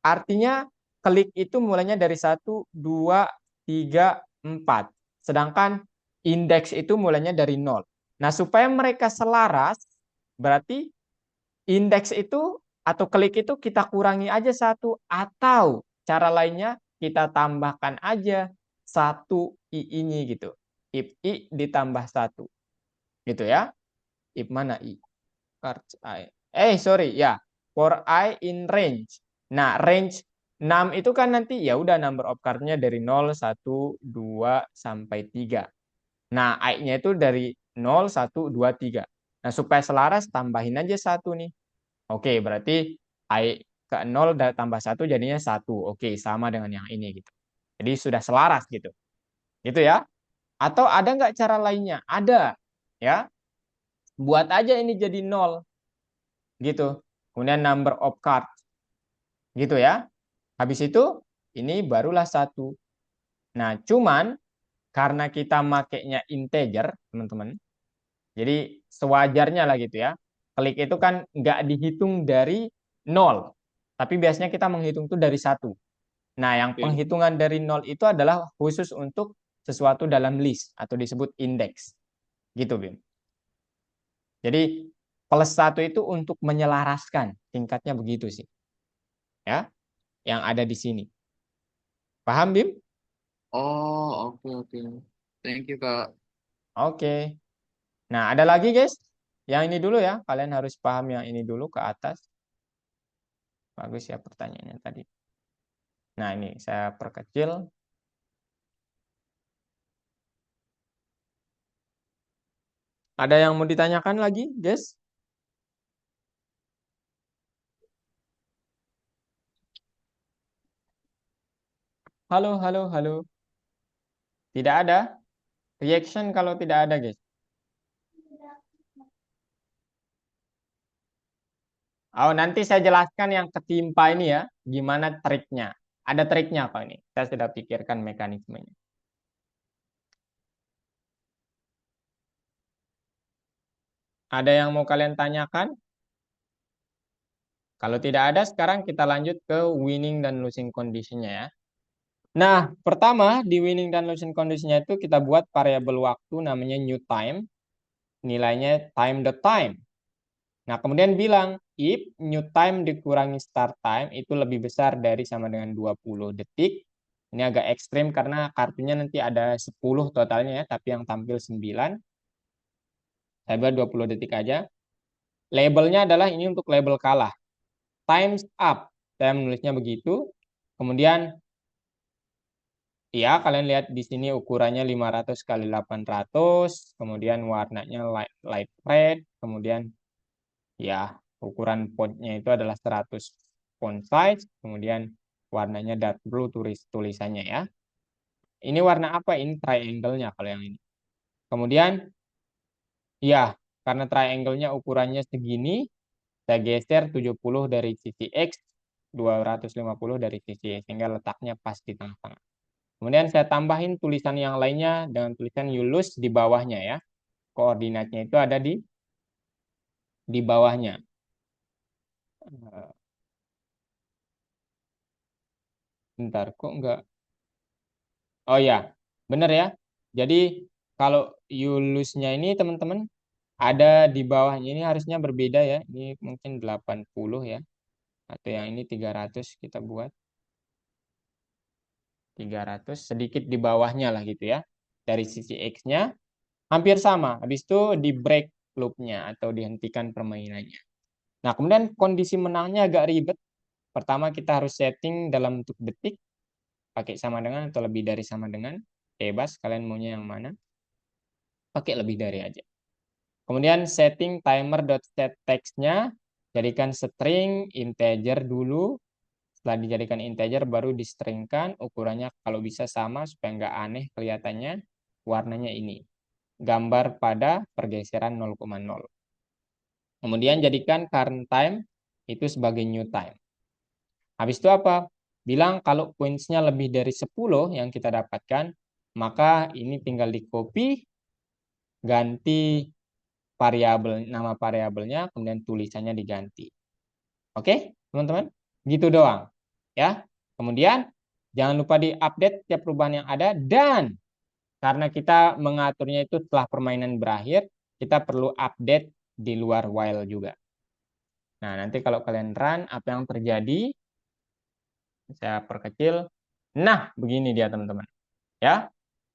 Artinya klik itu mulainya dari 1, 2, 3, 4. Sedangkan indeks itu mulainya dari 0. Nah, supaya mereka selaras, berarti indeks itu atau klik itu kita kurangi aja 1, atau cara lainnya kita tambahkan aja 1 i ini gitu. If i ditambah 1. Gitu ya. If mana i? Cards i. Sorry ya. For i in range. Nah, range 6 itu kan nanti ya udah number of card-nya dari 0, 1, 2 sampai 3. Nah, i-nya itu dari 0, 1, 2, 3. Nah, supaya selaras tambahin aja 1 nih. Oke, berarti i ke 0 tambah 1 jadinya 1. Oke, sama dengan yang ini gitu. Jadi sudah selaras gitu. Gitu ya. Atau ada nggak cara lainnya? Ada. Ya. Buat aja ini jadi 0. Gitu. Kemudian number of cards. Gitu ya. Habis itu ini barulah 1. Nah, cuman karena kita makainya integer, teman-teman. Jadi sewajarnya lah gitu ya. Klik itu kan nggak dihitung dari 0. Tapi biasanya kita menghitung itu dari 1. Nah, yang penghitungan dari 0 itu adalah khusus untuk sesuatu dalam list atau disebut indeks. Gitu, Bim. Jadi plus 1 itu untuk menyelaraskan. Tingkatnya begitu sih. Ya, yang ada di sini. Paham, Bim? Oh, oke oke. Thank you, Kak. Oke. Nah, ada lagi, guys? Yang ini dulu ya. Kalian harus paham yang ini dulu ke atas. Bagus ya pertanyaannya tadi. Nah, ini saya perkecil. Ada yang mau ditanyakan lagi, guys? Halo, halo, halo. Tidak ada? Reaction kalau tidak ada, guys. Oh, nanti saya jelaskan yang ketimpa ini ya. Gimana triknya. Ada triknya kok ini. Saya sudah pikirkan mekanismenya. Ada yang mau kalian tanyakan? Kalau tidak ada, sekarang kita lanjut ke winning dan losing condition-nya ya. Nah, pertama di winning dan losing condition-nya itu kita buat variabel waktu namanya new time. Nilainya time the time. Nah, kemudian bilang if new time dikurangi start time itu lebih besar dari sama dengan 20 detik. Ini agak ekstrim karena kartunya nanti ada 10 totalnya ya, tapi yang tampil 9. Saya buat 20 detik aja. Labelnya adalah ini untuk label kalah. Times up. Saya menulisnya begitu. Kemudian ya, kalian lihat di sini ukurannya 500 kali 800, kemudian warnanya light red, kemudian ya ukuran fontnya itu adalah 100 font size, kemudian warnanya dark blue tulisannya ya. Ini warna apa? Ini triangle-nya kalau yang ini. Kemudian ya, karena triangle-nya ukurannya segini, saya geser 70 dari sisi X, 250 dari sisi Y, sehingga letaknya pas di tengah-tengah. Kemudian saya tambahin tulisan yang lainnya dengan tulisan you lose di bawahnya ya. Koordinatnya itu ada di bawahnya. Bentar, kok enggak? Oh ya, benar ya. Jadi kalau you lose-nya ini teman-teman ada di bawahnya, ini harusnya berbeda ya. Ini mungkin 80 ya. Atau yang ini 300 kita buat. 300 sedikit di bawahnya lah gitu ya. Dari sisi X-nya hampir sama. Habis itu di break loop-nya atau dihentikan permainannya. Nah, kemudian kondisi menangnya agak ribet. Pertama kita harus setting dalam bentuk detik. Pakai sama dengan atau lebih dari sama dengan. Bebas kalian maunya yang mana. Pakai lebih dari aja. Kemudian setting timer.set text-nya. Jadikan string integer dulu. Setelah dijadikan integer baru distringkan. Ukurannya kalau bisa sama supaya nggak aneh kelihatannya. Warnanya ini. Gambar pada pergeseran 0,0. Kemudian jadikan current time itu sebagai new time. Habis itu apa? Bilang kalau points-nya lebih dari 10 yang kita dapatkan, maka ini tinggal di copy, ganti variabel, nama variabelnya, kemudian tulisannya diganti. Oke, teman-teman? Gitu doang. Ya. Kemudian jangan lupa diupdate setiap perubahan yang ada, dan karena kita mengaturnya itu setelah permainan berakhir, kita perlu update di luar while juga. Nah, nanti kalau kalian run, apa yang terjadi? Saya perkecil. Nah, begini dia teman-teman. Ya.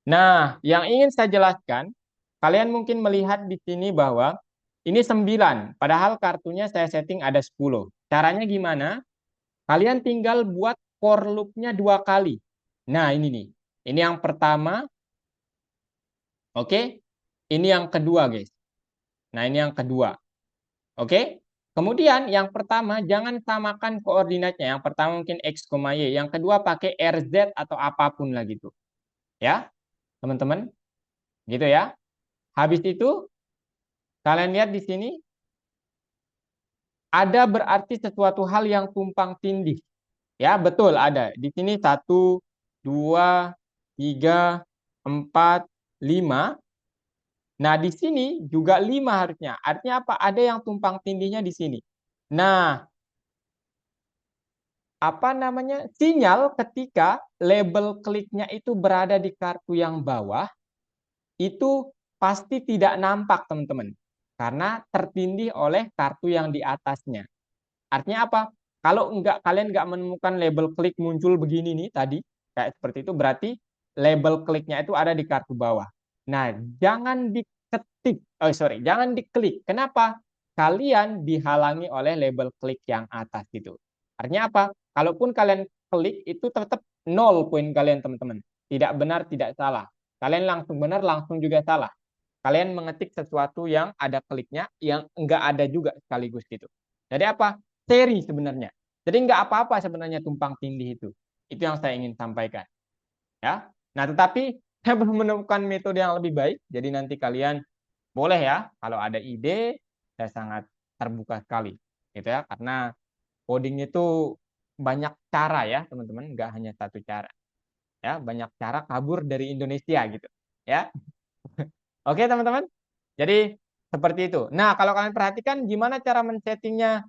Nah, yang ingin saya jelaskan, kalian mungkin melihat di sini bahwa ini 9, padahal kartunya saya setting ada 10. Caranya gimana? Kalian tinggal buat for loop-nya 2 kali. Nah, ini nih. Ini yang pertama. Oke. Ini yang kedua, guys. Nah, ini yang kedua. Oke. Kemudian yang pertama jangan samakan koordinatnya. Yang pertama mungkin X, Y. Yang kedua pakai RZ atau apapun lah gitu. Ya, teman-teman. Gitu ya. Habis itu kalian lihat di sini ada berarti sesuatu hal yang tumpang tindih. Ya, betul ada. Di sini 1, 2, 3, 4, 5. Nah, di sini juga 5 harusnya. Artinya apa? Ada yang tumpang tindihnya di sini. Nah, apa namanya? Sinyal ketika label kliknya itu berada di kartu yang bawah, itu pasti tidak nampak, teman-teman. Karena tertindih oleh kartu yang di atasnya. Artinya apa? Kalau kalian nggak menemukan label klik muncul begini nih tadi, kayak seperti itu, berarti label kliknya itu ada di kartu bawah. Nah, jangan jangan diklik. Kenapa? Kalian dihalangi oleh label klik yang atas gitu. Artinya apa? Kalaupun kalian klik itu tetap 0 poin kalian, teman-teman. Tidak benar, tidak salah. Kalian langsung benar, langsung juga salah. Kalian mengetik sesuatu yang ada kliknya, yang enggak ada juga sekaligus gitu. Jadi apa? Seri sebenarnya. Jadi nggak apa-apa sebenarnya tumpang tindih itu. Itu yang saya ingin sampaikan. Ya. Nah, tetapi saya belum menemukan metode yang lebih baik. Jadi nanti kalian boleh ya, kalau ada ide, saya sangat terbuka sekali. Gitu ya, karena coding itu banyak cara ya, teman-teman. Nggak hanya satu cara. Ya, banyak cara kabur dari Indonesia gitu. Ya. Oke, teman-teman. Jadi seperti itu. Nah, kalau kalian perhatikan gimana cara men-settingnya.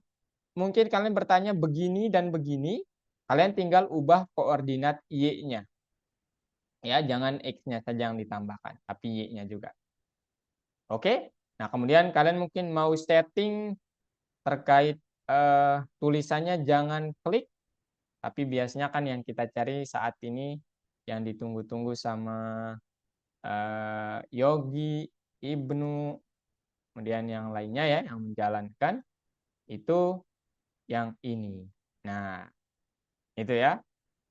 Mungkin kalian bertanya begini dan begini, kalian tinggal ubah koordinat Y-nya. Ya, jangan X-nya saja yang ditambahkan, tapi Y-nya juga. Oke? Nah, kemudian kalian mungkin mau setting terkait tulisannya jangan klik, tapi biasanya kan yang kita cari saat ini yang ditunggu-tunggu sama Yogi, Ibnu, kemudian yang lainnya ya, yang menjalankan, itu yang ini. Nah, itu ya.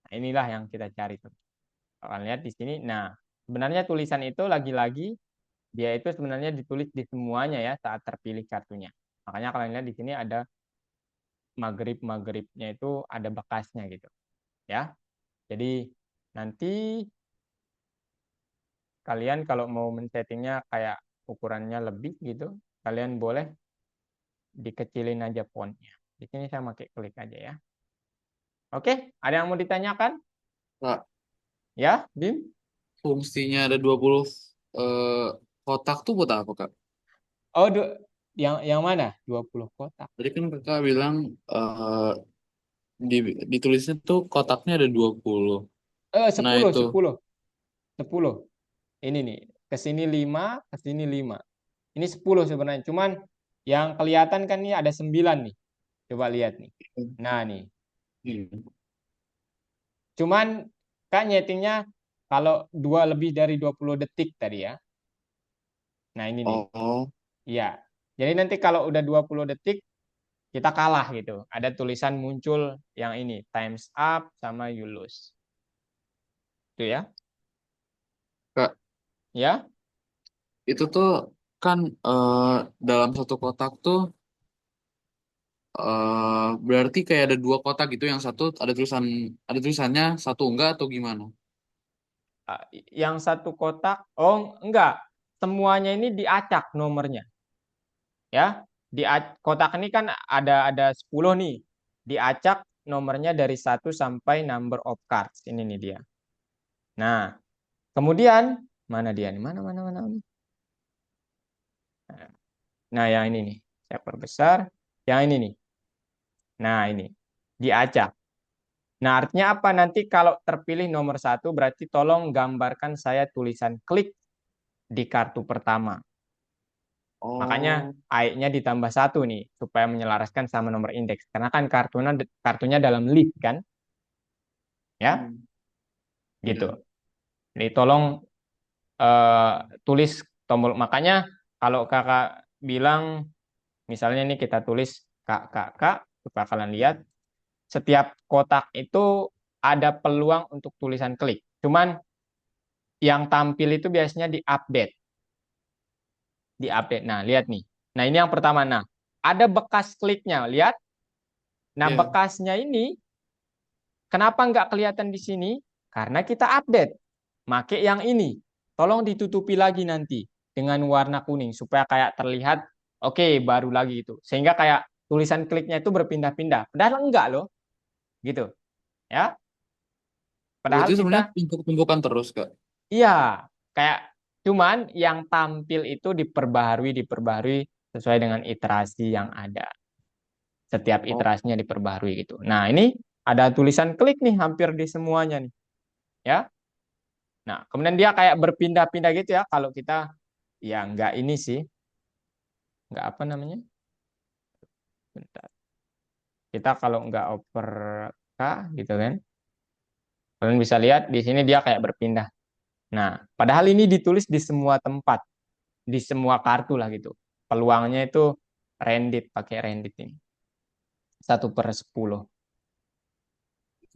Nah, inilah yang kita cari tuh. Kalian lihat di sini. Nah, sebenarnya tulisan itu lagi-lagi dia itu sebenarnya ditulis di semuanya ya saat terpilih kartunya. Makanya kalian lihat di sini ada maghrib-maghribnya itu ada bekasnya gitu. Ya. Jadi nanti kalian kalau mau men-settingnya kayak ukurannya lebih gitu, kalian boleh dikecilin aja fontnya. Di sini saya pakai klik aja ya. Oke, ada yang mau ditanyakan? Kak, Ya, Bim? fungsinya ada 20 eh, kotak tuh buat apa, Kak? Oh, yang mana? 20 kotak. Tadi kan Kakak bilang di, ditulisnya tuh kotaknya ada 20. Nah, 10, itu. 10, 10. Ini nih, ke sini 5, ke sini 5. Ini 10 sebenarnya, cuman yang kelihatan kan ini ada 9 nih. Coba lihat nih. Nah, nih. Hmm. Cuman kan nyetingnya kalau lebih dari 20 detik tadi ya. Nah, ini nih. Oh, Iya. Jadi nanti kalau udah 20 detik kita kalah gitu. Ada tulisan muncul yang ini, times up sama you lose. Itu ya. Ya, Itu tuh kan dalam satu kotak tuh berarti kayak ada dua kotak gitu. Yang satu ada tulisannya, satu enggak atau gimana? yang satu kotak, oh enggak, semuanya ini diacak nomornya. Ya, di kotak ini kan ada 10 nih, diacak nomornya dari 1 sampai number of cards. Ini nih dia. Nah, kemudian mana dia nih? Mana mana mana. Nah, yang ini nih. Saya perbesar. Yang ini nih. Nah, ini. Diacak. Nah, artinya apa? Nanti kalau terpilih nomor 1, berarti tolong gambarkan saya tulisan klik di kartu pertama. Makanya Oh, AI-nya ditambah 1 nih, supaya menyelaraskan sama nomor indeks. Karena kan kartunya dalam list kan, ya, hmm, gitu. ya. Jadi tolong eh, tulis tombol. Makanya kalau kakak bilang, misalnya ini kita tulis kak, kak, kak, supaya kalian lihat, setiap kotak itu ada peluang untuk tulisan klik. Cuman yang tampil itu biasanya di update. Nah, lihat nih. Nah, ini yang pertama. Nah, ada bekas kliknya. Lihat. Nah, Ya. bekasnya ini kenapa nggak kelihatan di sini? Karena kita update. Make yang ini. Tolong ditutupi lagi nanti dengan warna kuning supaya kayak terlihat oke, baru lagi itu. Sehingga kayak tulisan kliknya itu berpindah-pindah. Padahal enggak loh, gitu. Ya. Berarti Padahal sebenarnya kita tumpuk-tumpukan terus, Kak. iya, kayak cuman yang tampil itu diperbaharui sesuai dengan iterasi yang ada. Setiap Oh, iterasinya diperbaharui gitu. Nah, ini ada tulisan klik nih hampir di semuanya nih, ya. Nah, kemudian dia kayak berpindah-pindah gitu ya. Kalau kita ya nggak ini sih, nggak apa namanya? Bentar. Kita kalau nggak oper K gitu kan. Kalian bisa lihat di sini dia kayak berpindah. Nah, padahal ini ditulis di semua tempat, di semua kartu lah gitu. Peluangnya itu pakai rendit ini. 1/10.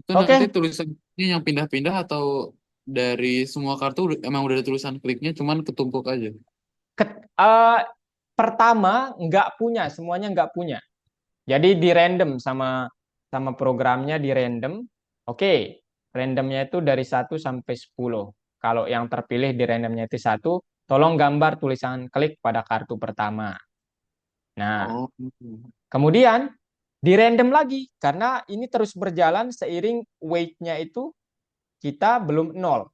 itu nanti Oke, tulisannya yang pindah-pindah atau dari semua kartu emang udah ada tulisan kliknya, cuman ketumpuk aja. eh, pertama nggak punya, semuanya nggak punya. Jadi di random sama sama programnya di random. Oke, randomnya itu dari 1 sampai 10. Kalau yang terpilih di randomnya itu 1, tolong gambar tulisan klik pada kartu pertama. Nah, Oh, kemudian di random lagi karena ini terus berjalan seiring weight-nya itu kita belum 0.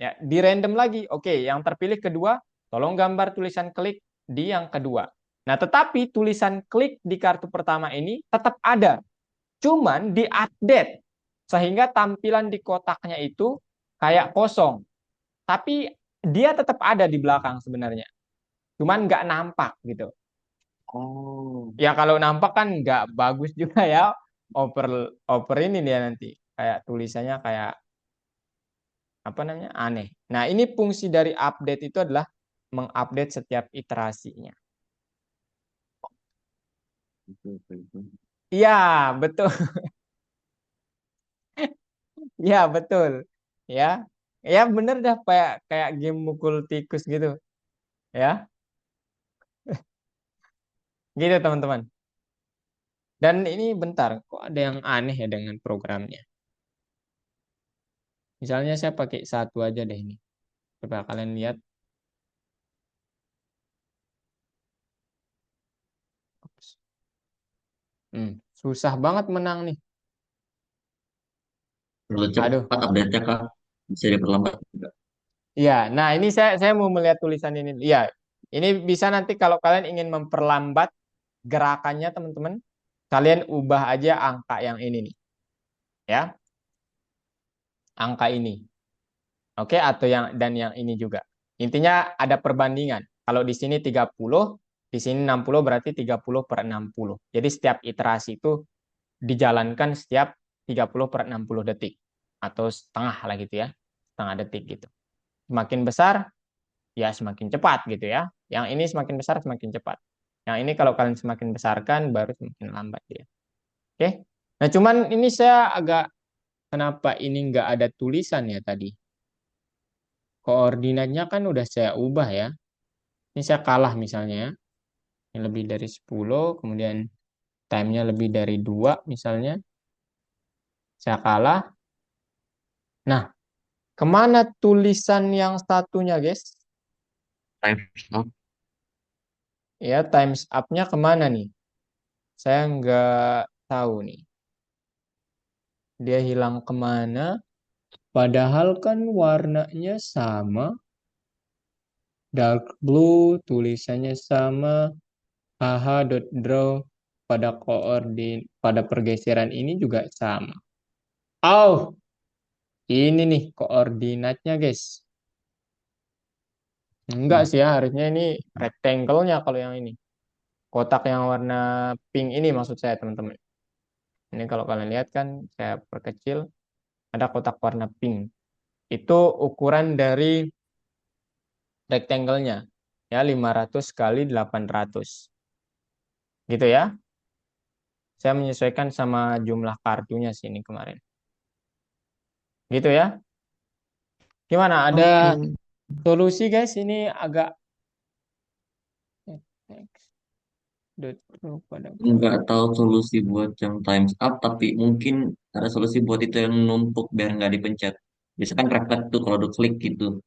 Ya, di random lagi. Oke, yang terpilih kedua, tolong gambar tulisan klik di yang kedua. Nah, tetapi tulisan klik di kartu pertama ini tetap ada, cuman di-update sehingga tampilan di kotaknya itu kayak kosong. Tapi dia tetap ada di belakang sebenarnya. Cuman nggak nampak gitu. oh, Ya kalau nampak kan nggak bagus juga ya. Over over ini dia nanti kayak tulisannya kayak apa namanya aneh. Nah, ini fungsi dari update itu adalah mengupdate setiap iterasinya. itu. Iya, betul. Iya, betul. Ya. Ya bener dah kayak kayak game mukul tikus gitu, ya. Gitu, teman-teman. Dan ini bentar, kok ada yang aneh ya dengan programnya. Misalnya saya pakai 1 aja deh ini. Coba kalian lihat. Susah banget menang nih. Terlalu Aduh. cepat update-nya, Kak. Bisa diperlambat juga. Iya, nah ini saya mau melihat tulisan ini. Iya, ini bisa nanti kalau kalian ingin memperlambat gerakannya, teman-teman, kalian ubah aja angka yang ini nih, ya. Angka ini. Oke, atau yang ini juga. Intinya ada perbandingan. Kalau di sini 30, di sini 60 berarti 30/60. Jadi setiap iterasi itu dijalankan setiap 30/60 detik atau setengah lah gitu ya. Setengah detik gitu. Semakin besar ya semakin cepat gitu ya. Yang ini semakin besar semakin cepat. Yang ini kalau kalian semakin besarkan baru semakin lambat dia. Oke. Nah, cuman ini saya agak kenapa ini nggak ada tulisan ya tadi? koordinatnya kan udah saya ubah ya. Ini saya kalah misalnya ya. Ini lebih dari 10, kemudian time-nya lebih dari 2 misalnya. Saya kalah. Nah, kemana tulisan yang satunya, guys? Times up. Ya, times up-nya kemana nih? Saya nggak tahu nih. Dia hilang kemana? Padahal kan warnanya sama. Dark blue, tulisannya sama. Draw pada pergeseran ini juga sama. Oh, ini nih koordinatnya, guys. Enggak sih ya, harusnya ini rectangle-nya kalau yang ini. Kotak yang warna pink ini maksud saya, teman-teman. Ini kalau kalian lihat kan, saya perkecil, ada kotak warna pink. Itu ukuran dari rectangle-nya. Ya, 500 kali 800. Gitu ya. Saya menyesuaikan sama jumlah kartunya sih ini kemarin. Gitu ya. Gimana? Ada Oke. solusi, guys? Ini agak pada Nggak tahu solusi buat yang times up, tapi mungkin ada solusi buat itu yang numpuk biar nggak dipencet. Biasanya kan reflect tuh kalau udah klik gitu,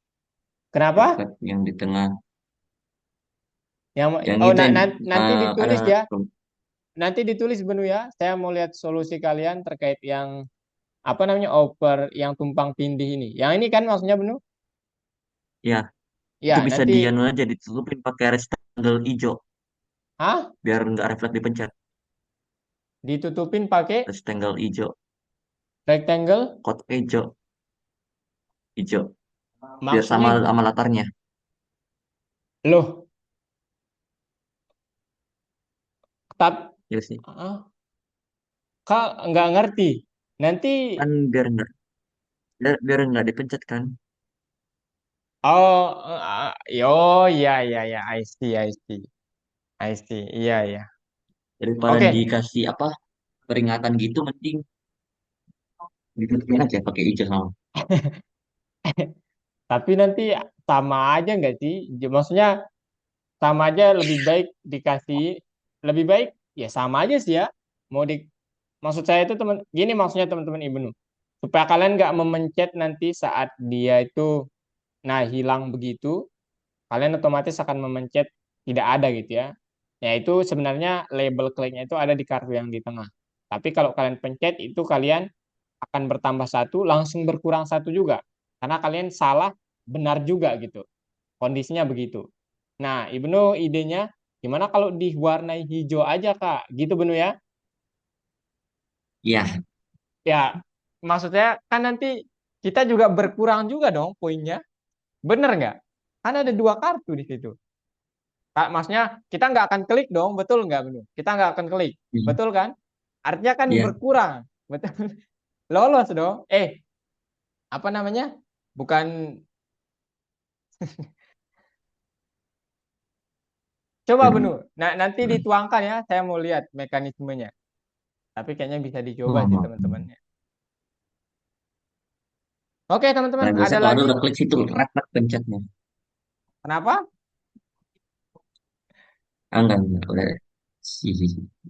Kenapa? reflect yang di tengah. Yang Yang oh itu yang nanti ada. ditulis ya. Nanti ditulis Benu ya. Saya mau lihat solusi kalian terkait yang apa namanya over yang tumpang tindih ini. Yang ini kan maksudnya Benu? Ya, itu Ya, bisa nanti dianu aja ditutupin pakai rectangle hijau ah biar nggak reflect dipencet. ditutupin pakai Rectangle hijau, rectangle. kotak hijau, hijau, biar Maksudnya sama sama latarnya. loh, tap Ya sih, ah, Kak nggak ngerti. Nanti kan biar nggak dipencet kan. oh yo ya ya ya I see I see I see. Iya ya. Daripada Oke. dikasih apa peringatan gitu, mending ditutupin aja pakai hijau sama. Tapi nanti sama aja nggak sih? Maksudnya sama aja lebih baik dikasih lebih baik ya sama aja sih ya. Mau di maksud saya itu teman gini maksudnya teman-teman Ibnu supaya kalian nggak memencet nanti saat dia itu nah hilang begitu kalian otomatis akan memencet tidak ada gitu ya. Ya itu sebenarnya label kliknya itu ada di kartu yang di tengah. Tapi kalau kalian pencet itu kalian akan bertambah satu langsung berkurang satu juga karena kalian salah benar juga gitu. Kondisinya begitu. Nah, Ibnu idenya gimana kalau diwarnai hijau aja, Kak? Gitu, Ibnu ya? Iya, Ya, maksudnya kan nanti kita juga berkurang juga dong poinnya. Bener nggak? Kan ada dua kartu di situ. Kak, maksudnya kita nggak akan klik dong, betul nggak, Ibnu? Kita nggak akan klik, iya, betul kan? Artinya kan iya. berkurang, betul? Lolos dong. Apa namanya? Bukan. Coba, Ibnu. Nah, nanti dituangkan ya. Saya mau lihat mekanismenya. Tapi kayaknya bisa dicoba sih Oh, teman-teman. Oke teman-teman, nah, ada biasanya kalau ada lagi? udah klik situ reflect pencetnya. Kenapa? Ah, enggak, udah. Sih.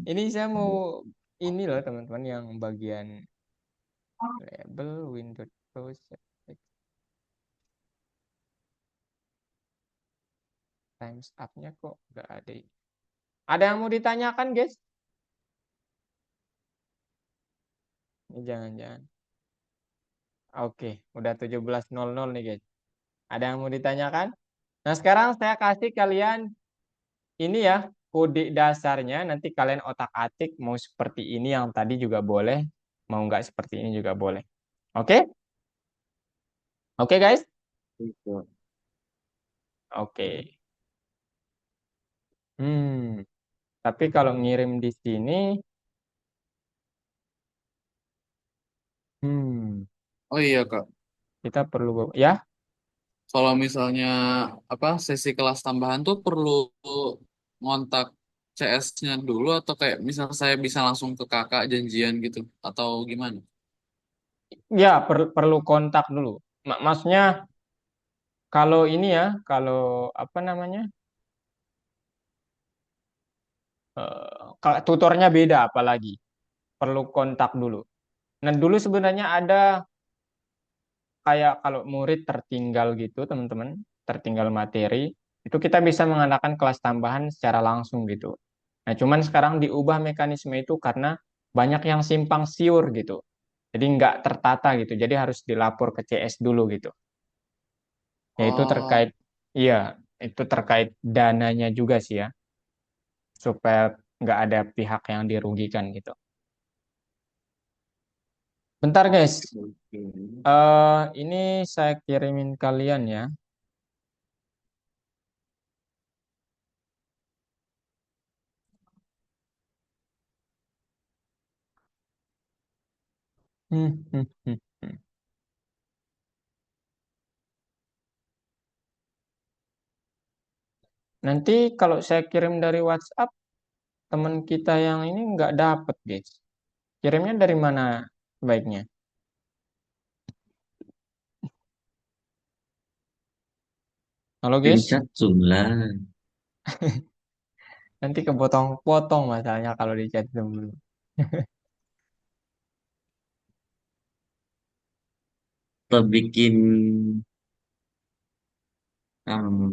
Ini saya mau ini loh teman-teman yang bagian label window close times up-nya kok nggak ada ini. Ada yang mau ditanyakan guys? Ini jangan-jangan. Oke, udah 17.00 nih guys. Ada yang mau ditanyakan? Nah sekarang saya kasih kalian ini ya kode dasarnya. Nanti kalian otak-atik mau seperti ini yang tadi juga boleh. Mau nggak seperti ini juga boleh. Oke? Oke guys? Gitu. Oke. Hmm, tapi kalau ngirim di sini, hmm, Oh iya Kak, kita perlu ya. kalau misalnya apa sesi kelas tambahan tuh perlu ngontak CS-nya dulu atau kayak misal saya bisa langsung ke kakak janjian gitu atau gimana? Ya, perlu kontak dulu. Maksudnya Kalau ini ya, kalau apa namanya, tutornya beda apalagi perlu kontak dulu. Nah dulu sebenarnya ada kayak kalau murid tertinggal gitu teman-teman, tertinggal materi, itu kita bisa mengadakan kelas tambahan secara langsung gitu. Nah cuman sekarang diubah mekanisme itu karena banyak yang simpang siur gitu. Jadi nggak tertata gitu, jadi harus dilapor ke CS dulu gitu. Yaitu Oh, terkait, iya, itu terkait dananya juga sih ya, supaya nggak ada pihak yang dirugikan gitu. Bentar guys, oke. ini saya kirimin kalian ya. Hmm, hmm, hmm, hmm. Nanti kalau saya kirim dari WhatsApp, teman kita yang ini nggak dapet guys. Kirimnya dari mana sebaiknya? Halo Dari guys, chat Zoom lah. nanti kepotong-potong masalahnya kalau di chat Zoom dulu. Atau bikin um,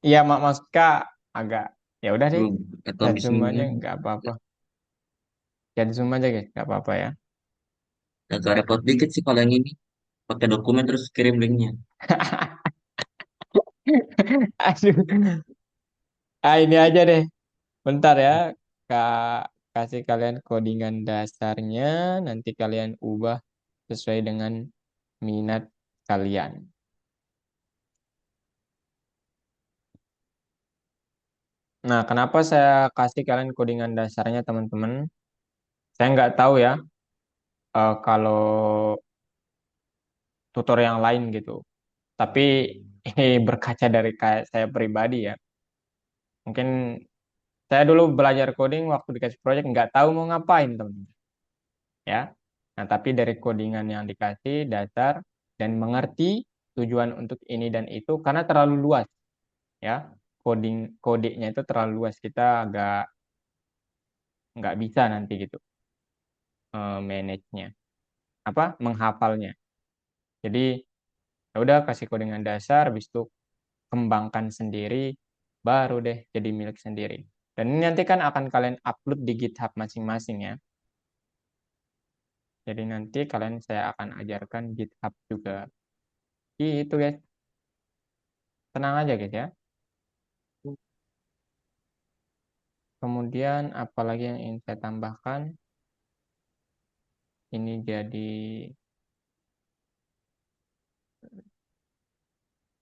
Iya, Mas Kak, agak ya udah deh, grup atau chat Zoom aja misalnya nggak apa-apa. Chat Zoom aja guys, nggak apa-apa ya. agak repot dikit sih kalau yang ini. Pakai dokumen terus kirim linknya. Aduh, ini aja deh. Bentar ya, Kak, kasih kalian codingan dasarnya, nanti kalian ubah sesuai dengan minat kalian. Nah, kenapa saya kasih kalian codingan dasarnya, teman-teman? Saya nggak tahu ya, kalau tutor yang lain gitu. Tapi ini berkaca dari kayak saya pribadi ya. Mungkin saya dulu belajar coding waktu dikasih project nggak tahu mau ngapain, teman-teman. Ya. Nah, tapi dari codingan yang dikasih dasar dan mengerti tujuan untuk ini dan itu karena terlalu luas ya. Kodenya itu terlalu luas, kita agak nggak bisa nanti gitu manage-nya apa menghafalnya. Jadi ya udah kasih codingan dasar, habis itu kembangkan sendiri, baru deh jadi milik sendiri. Dan ini nanti kan akan kalian upload di GitHub masing-masing ya. Jadi nanti kalian saya akan ajarkan GitHub juga. Gitu guys. Tenang aja guys ya. Kemudian apalagi yang ingin saya tambahkan? Ini jadi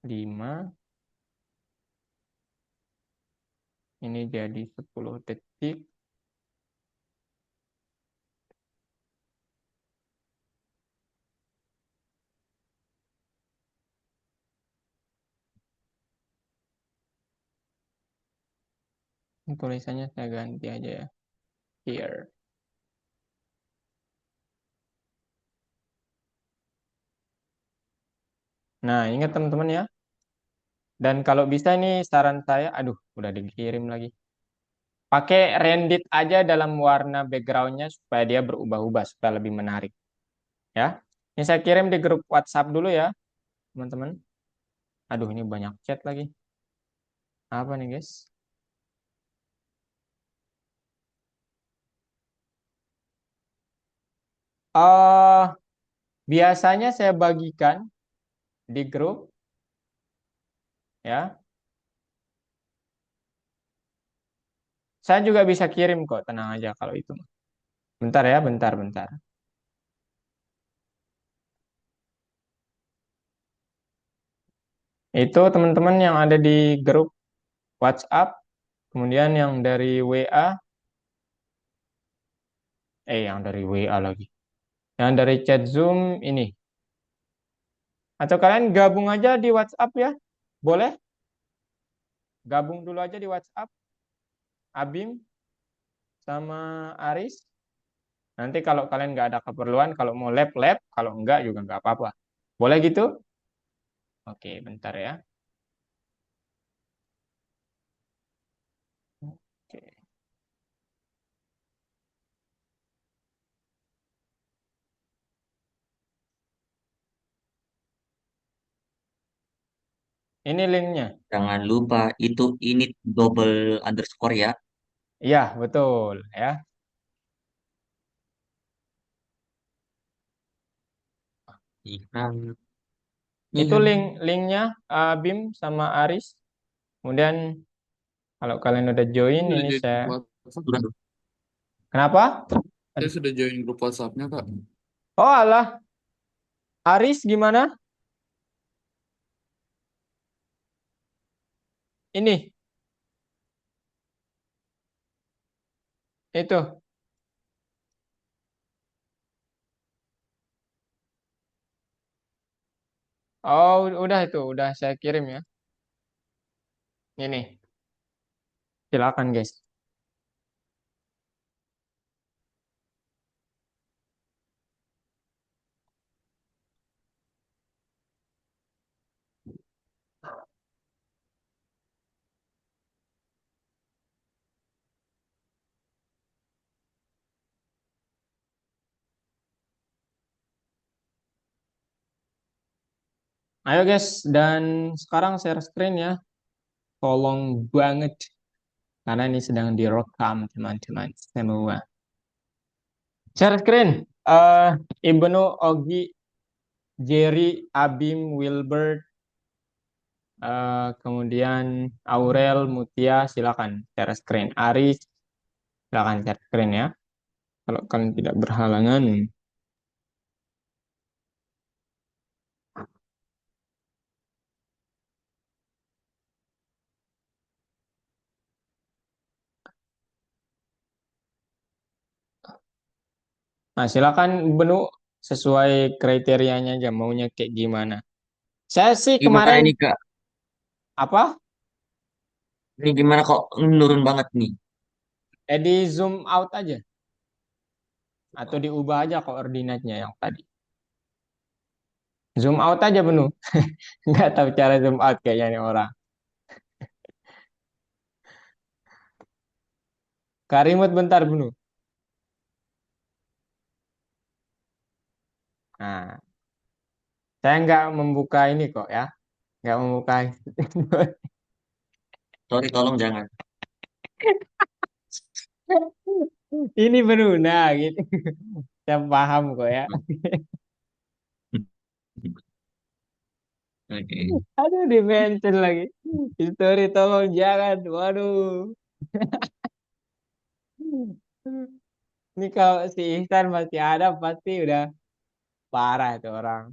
5, ini jadi 10 detik. Tulisannya saya ganti aja ya. Here. Nah, ingat teman-teman ya. Dan kalau bisa ini saran saya, aduh, udah dikirim lagi. Pakai rendit aja dalam warna backgroundnya supaya dia berubah-ubah, supaya lebih menarik. Ya. Ini saya kirim di grup WhatsApp dulu ya, teman-teman. Aduh, ini banyak chat lagi. Apa nih, guys? eh Biasanya saya bagikan di grup, ya. Saya juga bisa kirim kok, tenang aja kalau itu. Bentar ya, bentar, bentar. Itu teman-teman yang ada di grup WhatsApp, kemudian yang dari WA, yang dari WA lagi. Yang dari chat Zoom ini. Atau kalian gabung aja di WhatsApp ya. Boleh? Gabung dulu aja di WhatsApp. Abim sama Aris. Nanti kalau kalian nggak ada keperluan, kalau mau lab-lab, kalau enggak juga nggak apa-apa. Boleh gitu? Oke, bentar ya. Oke. Ini linknya. Jangan lupa itu init double underscore ya. Iya, betul ya. Ikram. Itu Nihan. linknya Bim sama Aris. Kemudian kalau kalian udah join, Sudah ini join saya. grup WhatsApp. Sudah. Kenapa? Saya Aduh. sudah join grup WhatsApp-nya, Kak. Oh alah, Aris gimana? Ini, itu. Oh, udah itu, udah saya kirim ya. Ini, silakan guys. Ayo guys, dan sekarang share screen ya. Tolong banget, karena ini sedang direkam teman-teman semua. Share screen. Ibnu, Ogi, Jerry, Abim, Wilbert, kemudian Aurel, Mutia, silakan share screen. Aris, silakan share screen ya. Kalau kalian tidak berhalangan. Nah, silakan Ibnu sesuai kriterianya aja maunya kayak gimana. Saya sih Gimana kemarin ini Kak? apa? Ini gimana kok nurun banget nih? Di zoom out aja atau diubah aja koordinatnya yang tadi. Zoom out aja Benu. Nggak tahu cara zoom out kayaknya nih orang. Karimut bentar Benu. Nah, saya nggak membuka ini kok ya. Nggak membuka. Sorry, tolong jangan. Ini Benu. Nah, gitu. Saya paham kok ya. Oke. Aduh, di mention lagi. History tolong jangan. Waduh. Ini kalau si Ihsan masih ada pasti udah parah itu orang.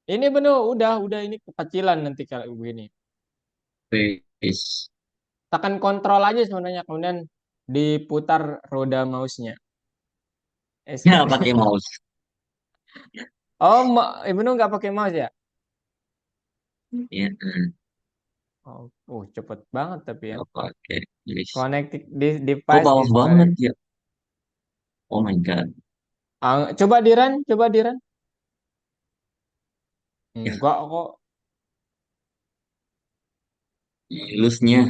Ini Benu, udah ini kekecilan nanti kalau begini. Peace. Tekan kontrol aja sebenarnya, kemudian diputar roda mouse-nya. Ya, pakai mouse. Oh, Ibnu nggak pakai mouse ya? Ya, Cepet banget tapi ya. nggak pakai. Guys. Connected Kok device bawah is banget correct. ya? Oh my God. Coba di-run, coba di-run. Ya, Enggak kok. ilusnya.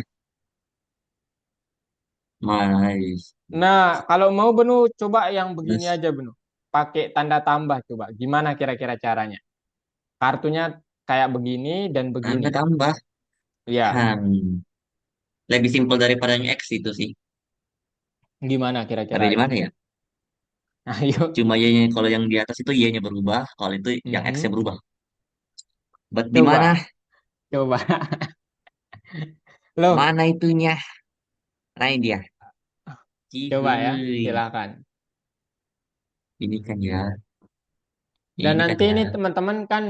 Nice. Nah, kalau mau Benu coba yang begini Terus, aja Benu. Pakai tanda tambah coba. Gimana kira-kira caranya? Kartunya kayak begini dan begini. tanda tambah. Ya, Hmm. Lebih simpel daripada yang X itu sih. gimana Ada kira-kira di itu? mana ya? Ayo. Cuma Y-nya, kalau yang di atas itu Y-nya berubah, kalau itu yang X-nya Mhm. berubah. But di mana? Coba, coba. Loh, Mana itunya? Nah, ini dia. coba ya, Cihuy. silakan. Ini kan ya. Dan Ini kan nanti ya. ini teman-teman kan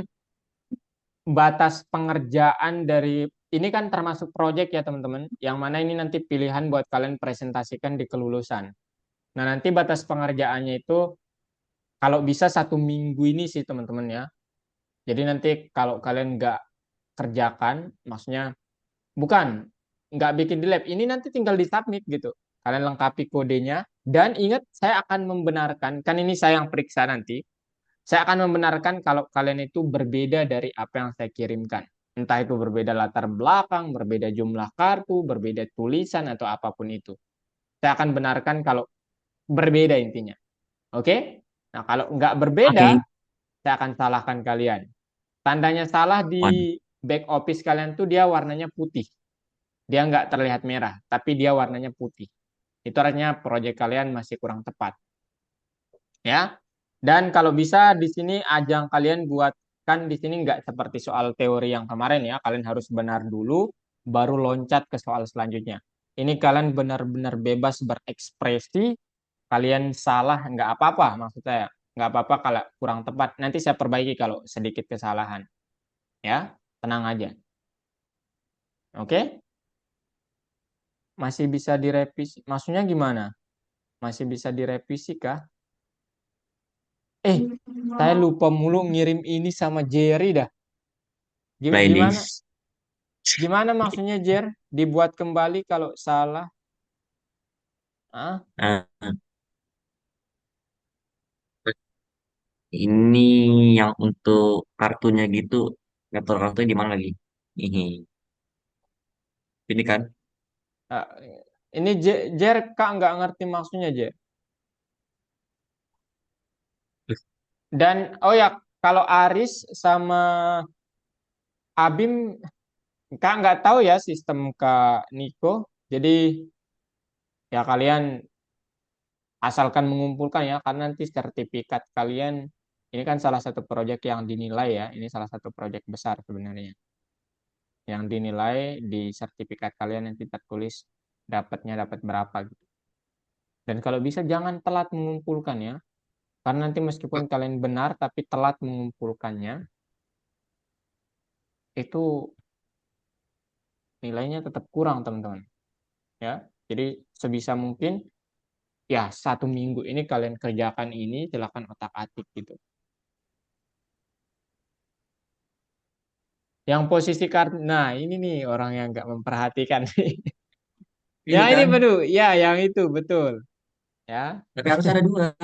batas pengerjaan dari ini kan termasuk proyek ya teman-teman. Yang mana ini nanti pilihan buat kalian presentasikan di kelulusan. Nah nanti batas pengerjaannya itu kalau bisa 1 minggu ini sih teman-teman ya. Jadi nanti kalau kalian nggak kerjakan, maksudnya bukan nggak bikin di lab, ini nanti tinggal di submit gitu. Kalian lengkapi kodenya dan ingat saya akan membenarkan, kan ini saya yang periksa nanti. Saya akan membenarkan kalau kalian itu berbeda dari apa yang saya kirimkan. Entah itu berbeda latar belakang, berbeda jumlah kartu, berbeda tulisan, atau apapun itu. Saya akan benarkan kalau berbeda intinya. Oke? Nah, kalau nggak berbeda, Oke. saya akan salahkan kalian. Tandanya salah Waduh. di back office kalian tuh dia warnanya putih. Dia nggak terlihat merah, tapi dia warnanya putih. Itu artinya proyek kalian masih kurang tepat. Ya. Dan kalau bisa di sini ajang kalian buatkan di sini nggak seperti soal teori yang kemarin ya. Kalian harus benar dulu, baru loncat ke soal selanjutnya. Ini kalian benar-benar bebas berekspresi. Kalian salah nggak apa-apa maksud saya. Nggak apa-apa kalau kurang tepat. Nanti saya perbaiki kalau sedikit kesalahan. Ya, tenang aja. Oke? Masih bisa direvisi. Maksudnya gimana? Masih bisa direvisi kah? Saya lupa mulu ngirim ini sama Jerry dah. Gimana? Playlist. Gimana maksudnya Jer? Dibuat kembali kalau salah? Ah, Nah, ini yang untuk kartunya gitu, ngatur kartunya gimana lagi? Ini, ini kan, ah, ini Jer Kak nggak ngerti maksudnya Jer. Dan oh ya, kalau Aris sama Abim Kak nggak tahu ya sistem Kak Niko. Jadi ya kalian asalkan mengumpulkan ya karena nanti sertifikat kalian ini kan salah satu proyek yang dinilai ya. Ini salah satu proyek besar sebenarnya. Yang dinilai di sertifikat kalian nanti tertulis dapatnya dapat berapa gitu. Dan kalau bisa jangan telat mengumpulkan ya. Karena nanti meskipun kalian benar tapi telat mengumpulkannya itu nilainya tetap kurang teman-teman ya. Jadi sebisa mungkin ya 1 minggu ini kalian kerjakan ini silakan otak-atik gitu. Yang posisi kartu, nah ini nih orang yang nggak memperhatikan nih. Ya ini ini kan, betul, ya yang itu betul ya. tapi harus ada dua.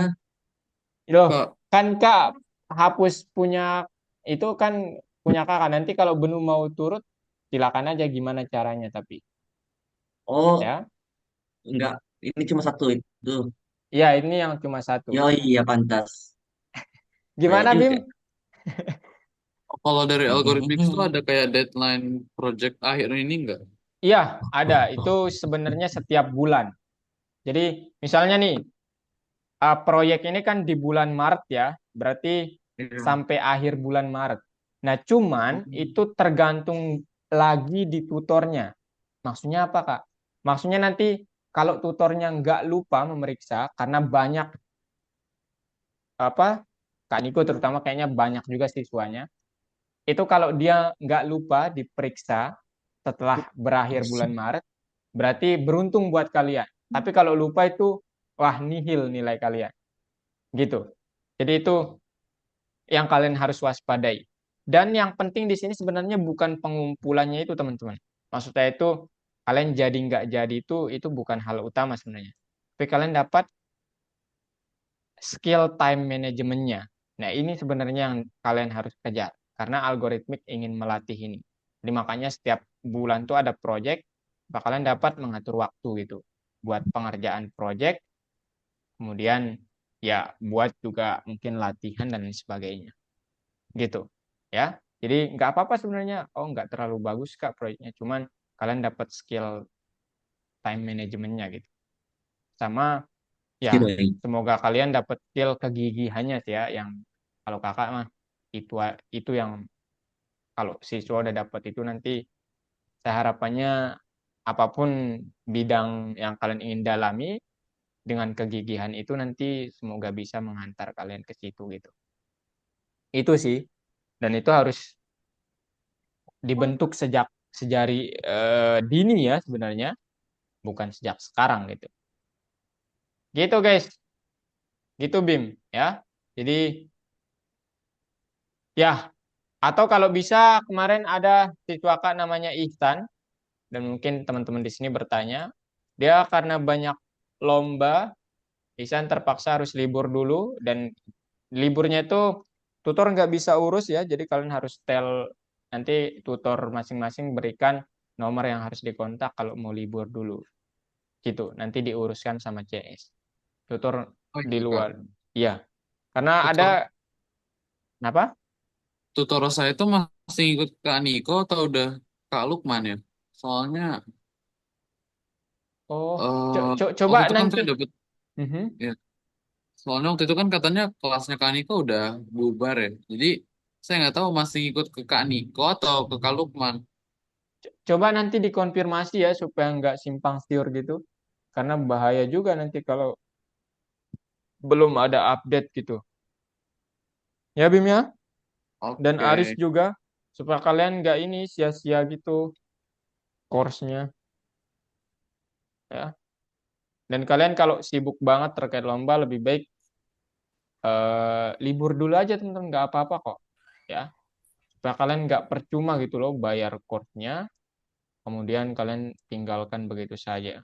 Loh, Kak, kan Kak hapus punya itu kan punya Kakak. Nanti kalau Benu mau turut, silakan aja gimana caranya tapi Oh, ya. enggak, ini cuma satu itu. Ya, ini yang cuma satu. Ya iya pantas. Saya Gimana juga. Bim? kalau dari algoritmik itu Hmm. ada kayak deadline project akhir ini enggak? Iya, ada. Itu sebenarnya setiap bulan. Jadi, misalnya nih, proyek ini kan di bulan Maret ya, berarti Ya. sampai akhir bulan Maret. Nah, cuman itu tergantung lagi di tutornya. Maksudnya apa, Kak? Maksudnya nanti kalau tutornya nggak lupa memeriksa, karena banyak apa, Kak Niko terutama kayaknya banyak juga siswanya, itu kalau dia nggak lupa diperiksa setelah berakhir bulan Maret, berarti beruntung buat kalian. Tapi kalau lupa itu, wah nihil nilai kalian. Gitu. Jadi itu yang kalian harus waspadai. Dan yang penting di sini sebenarnya bukan pengumpulannya itu teman-teman. Maksudnya itu kalian jadi nggak jadi itu bukan hal utama sebenarnya. Tapi kalian dapat skill time manajemennya. Nah ini sebenarnya yang kalian harus kejar. Karena algoritmik ingin melatih ini. Jadi makanya setiap bulan tuh ada project, bakalan dapat mengatur waktu gitu. Buat pengerjaan project, kemudian ya buat juga mungkin latihan dan lain sebagainya gitu ya. Jadi nggak apa-apa sebenarnya, oh nggak terlalu bagus kak proyeknya, cuman kalian dapat skill time manajemennya gitu. Sama Oke, ya baik. semoga kalian dapat skill kegigihannya sih ya, yang kalau kakak mah itu yang kalau siswa udah dapat itu nanti saya harapannya apapun bidang yang kalian ingin dalami dengan kegigihan itu nanti semoga bisa menghantar kalian ke situ gitu. Itu sih. Dan itu harus dibentuk sejak sejari dini ya sebenarnya, bukan sejak sekarang gitu. Gitu guys. Gitu Bim ya. Jadi ya atau kalau bisa kemarin ada siswa kak namanya Ihsan dan mungkin teman-teman di sini bertanya, dia karena banyak lomba, Ihsan terpaksa harus libur dulu dan liburnya itu Tutor nggak bisa urus ya, jadi kalian harus nanti tutor masing-masing berikan nomor yang harus dikontak kalau mau libur dulu. Gitu, nanti diuruskan sama CS. Tutor Oh di iya, Kak. luar. Iya, karena ada, Tutor, kenapa? tutor saya itu masih ikut Kak Niko atau udah Kak Lukman ya? Soalnya Oh, eh coba waktu itu kan nanti. saya dapet, Mhm. ya, soalnya waktu itu kan katanya kelasnya Kak Niko udah bubar ya. Jadi saya nggak tahu masih ikut ke Kak Niko atau ke Kak Lukman. Coba nanti dikonfirmasi ya supaya nggak simpang siur gitu. Karena bahaya juga nanti kalau belum ada update gitu. Ya Bim ya, dan Aris Oke. juga supaya kalian nggak ini sia-sia gitu course-nya ya. Dan kalian kalau sibuk banget terkait lomba lebih baik libur dulu aja teman-teman, nggak apa-apa kok ya. Supaya kalian nggak percuma gitu loh bayar course-nya, kemudian kalian tinggalkan begitu saja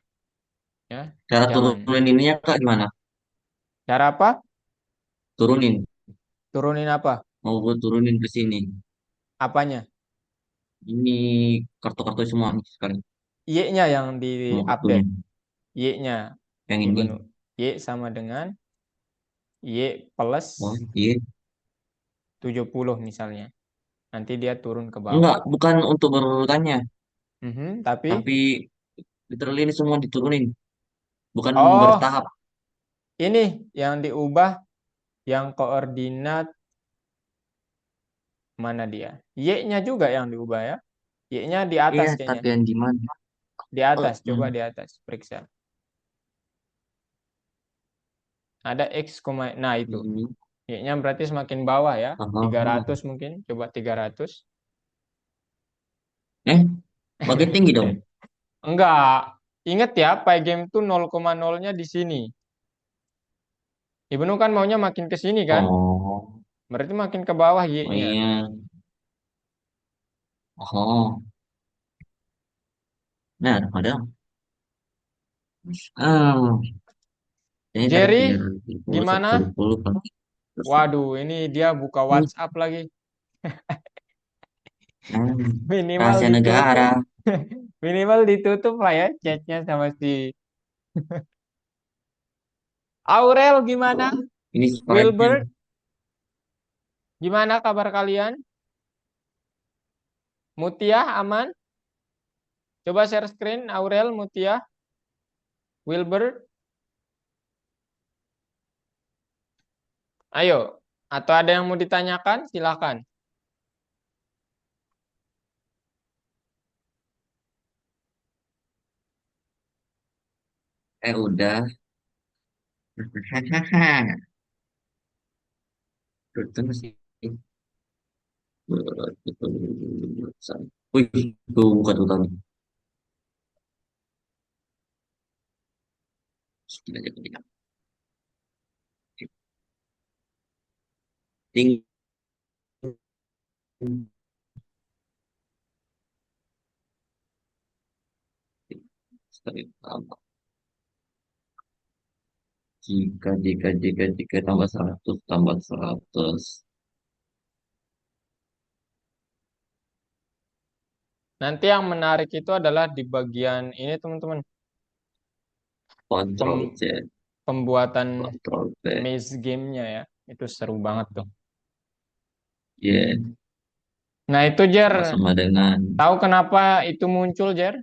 ya. Cara Jangan. turunin ininya Kak gimana? Cara apa? Turunin. Turunin apa? Mau gue turunin ke sini. Apanya? Ini kartu-kartu semua nih sekarang. Y-nya yang Semua kartunya. di-update. Y-nya Yang ini. Ibnu. Y sama dengan Y plus Oh iya. 70 misalnya. Nanti dia turun ke bawah. Enggak, bukan untuk berurutannya. Tapi, Tapi literally ini semua diturunin. Bukan oh, bertahap. ini yang diubah, yang koordinat mana dia? Y-nya juga yang diubah ya. Y-nya di Iya, atas kayaknya. tapi yang di mana? Di Oh, atas, coba di atas, periksa. Ada X, nah itu. ini. Y-nya berarti semakin bawah ya. Oh. 300 mungkin, coba 300. Makin tinggi dong. Enggak. Ingat ya, Pygame itu 0,0-nya di sini. Ibnu kan maunya makin ke sini kan? Oh, Berarti makin ke bawah oh Y-nya. iya. Oh, nah, ada. Ah, ini tadi tiga Jerry, ratus puluh gimana? 110 kan. Terus, Waduh, ini dia buka WhatsApp lagi. ah, Minimal rahasia ditutup. negara. Minimal ditutup lah ya chatnya sama si Aurel gimana? Ini sprite-nya. Wilbert, gimana kabar kalian? Mutia aman? Coba share screen Aurel, Mutia, Wilbert. Ayo. Atau ada yang mau ditanyakan? Silakan. Udah. Itu masih. Wih, tuh buka tuh tadi. Tidak jadi tidak. Tinggi sekali tambah. Jika tambah 100 tambah 100 Nanti yang menarik itu adalah di bagian ini teman-teman. kontrol Pem- C, Pembuatan kontrol V. maze gamenya ya. Itu seru banget tuh. Ya, Nah itu Jer, sama-sama dengan tahu kenapa itu muncul Jer?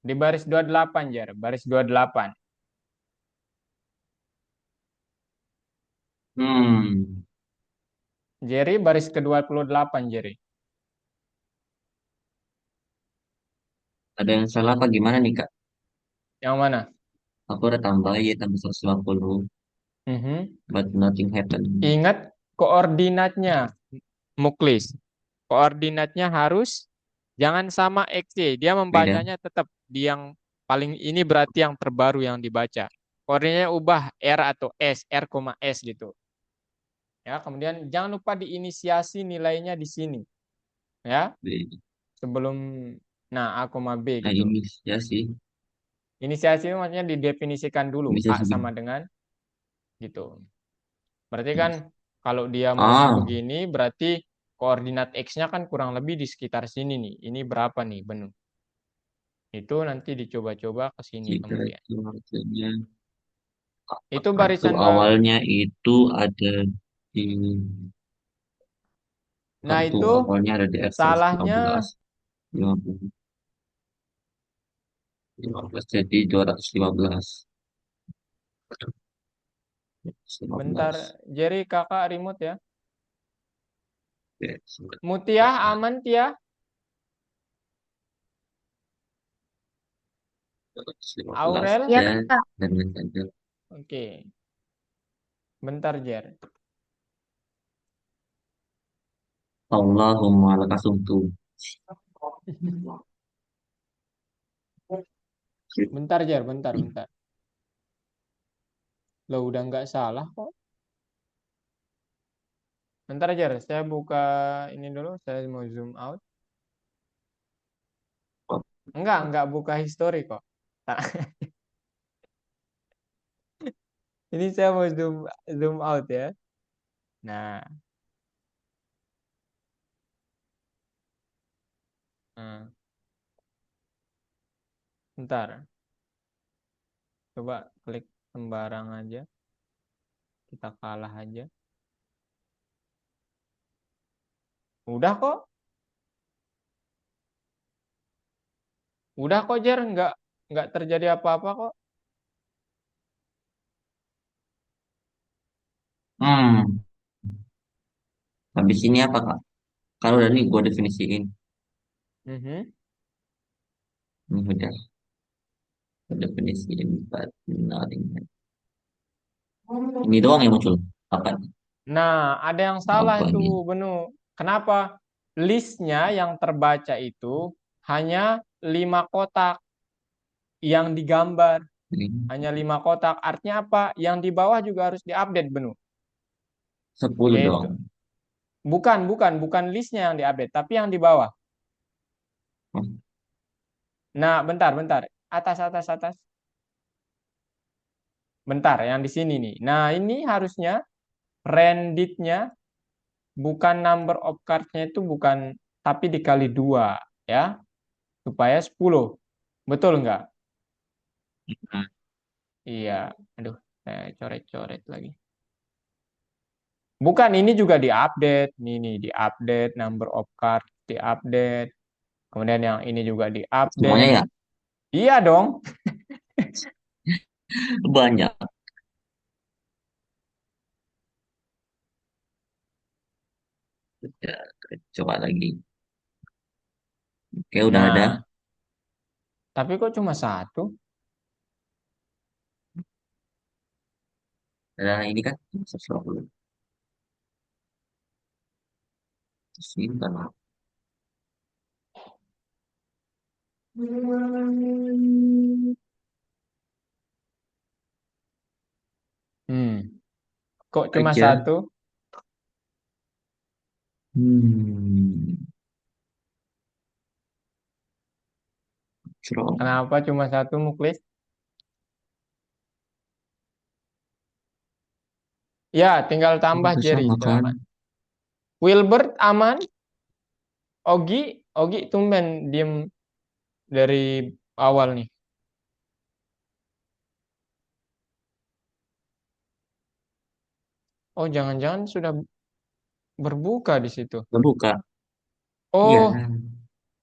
Di baris 28 Jer, baris 28. hmm, Jerry baris ke-28 Jerry. ada yang salah apa gimana nih Kak? Yang mana? Aku udah tambah ya tambah 150 Mhm. but nothing happened. Ingat koordinatnya, Muklis. Koordinatnya harus jangan sama XY. Dia Beda. membacanya tetap di yang paling ini berarti yang terbaru yang dibaca. Koordinatnya ubah R atau S, R, S gitu. Ya, kemudian jangan lupa diinisiasi nilainya di sini. Ya, Beda. sebelum nah A, B Nah gitu. ini ya sih Inisiasi itu maksudnya didefinisikan dulu bisa A sih. sama dengan gitu. Berarti kan kalau dia muter Ah, begini, berarti koordinat X-nya kan kurang lebih di sekitar sini nih. Ini berapa nih, Benu? Itu nanti dicoba-coba ke sini kita kemudian. itu artinya Itu kartu barisan awalnya itu ada di Nah, kartu itu awalnya ada di salahnya 115, 50, 15 jadi 215. bentar, 15. Jerry kakak remote ya. Ya, sebentar. Mutiah aman Tia? 215 Aurel? Ya, dan Kak. dengan tanda Oke. Bentar, Jer. Allahumma lakasumtu. Bentar, Jer. Bentar, bentar. Lo udah nggak salah kok. Bentar, Jer. Saya buka ini dulu. Saya mau zoom out. Enggak buka history kok. Ini saya mau zoom zoom out ya. Nah, nah, bentar. Coba klik sembarang aja. Kita kalah aja. Udah kok. Udah kok, Jer. Nggak terjadi apa-apa kok. Hmm, habis ini apa Kak? Kalau dari gua definisiin, Mhm. ini udah definisiin benar. Ini doang yang muncul. Apa? Nah, ada yang salah Apa itu, nih? Benu. Kenapa? Listnya yang terbaca itu hanya 5 kotak yang digambar. Ini Hanya 5 kotak. Artinya apa? Yang di bawah juga harus diupdate, Benu. 10 Yaitu. dong. Bukan listnya yang diupdate, tapi yang di bawah. Hmm, Nah, bentar. Atas. Bentar, yang di sini nih. Nah, ini harusnya renditnya bukan number of cards-nya itu bukan, tapi dikali 2, ya. Supaya 10. Betul nggak? Iya. Aduh, saya coret-coret lagi. Bukan, ini juga diupdate. Nih, diupdate. Number of card diupdate. Kemudian yang ini juga semuanya diupdate. ya Iya dong. banyak. Ya, coba lagi. Oke, udah ada. Nah, tapi kok cuma satu? Ada ini kan 120. Terus ini kan. Kok cuma Aja. satu? Hmm. Strong. Kenapa cuma satu, Muklis? Ya, tinggal tambah Itu Jerry, sama kan. silakan. Wilbert aman? Ogi tumben diem dari awal nih. Oh, jangan-jangan sudah berbuka di situ. Terbuka. Iya. Oh,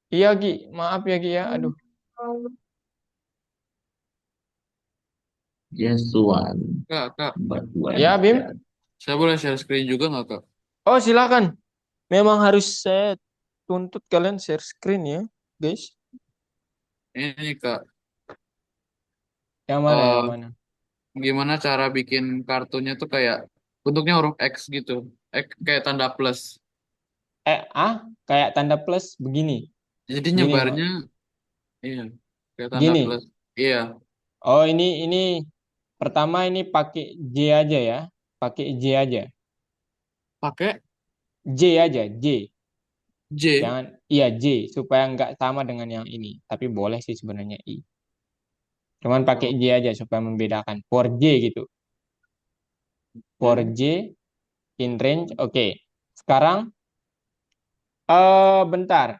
iya Gi, maaf ya Gi ya. Aduh. Just one. Kak, But when Ya, Bim. that. saya boleh share screen juga nggak, Kak? Oh, silakan. Memang harus saya tuntut kalian share screen ya, guys. Ini, Kak, Yang mana, yang eh mana? gimana cara bikin kartunya tuh kayak bentuknya huruf X gitu. Kayak tanda plus. Kayak tanda plus begini. Jadi Gini, Mak. nyebarnya, iya, kayak tanda Gini. plus. Iya, Oh, ini pertama ini pakai J aja ya. Pakai J aja. pakai J aja, J. J. Jangan, iya J, supaya nggak sama dengan yang ini. Tapi boleh sih sebenarnya I. Cuman pakai Oh, J aja supaya membedakan. For J gitu. 4J in range. Oke. Sekarang bentar.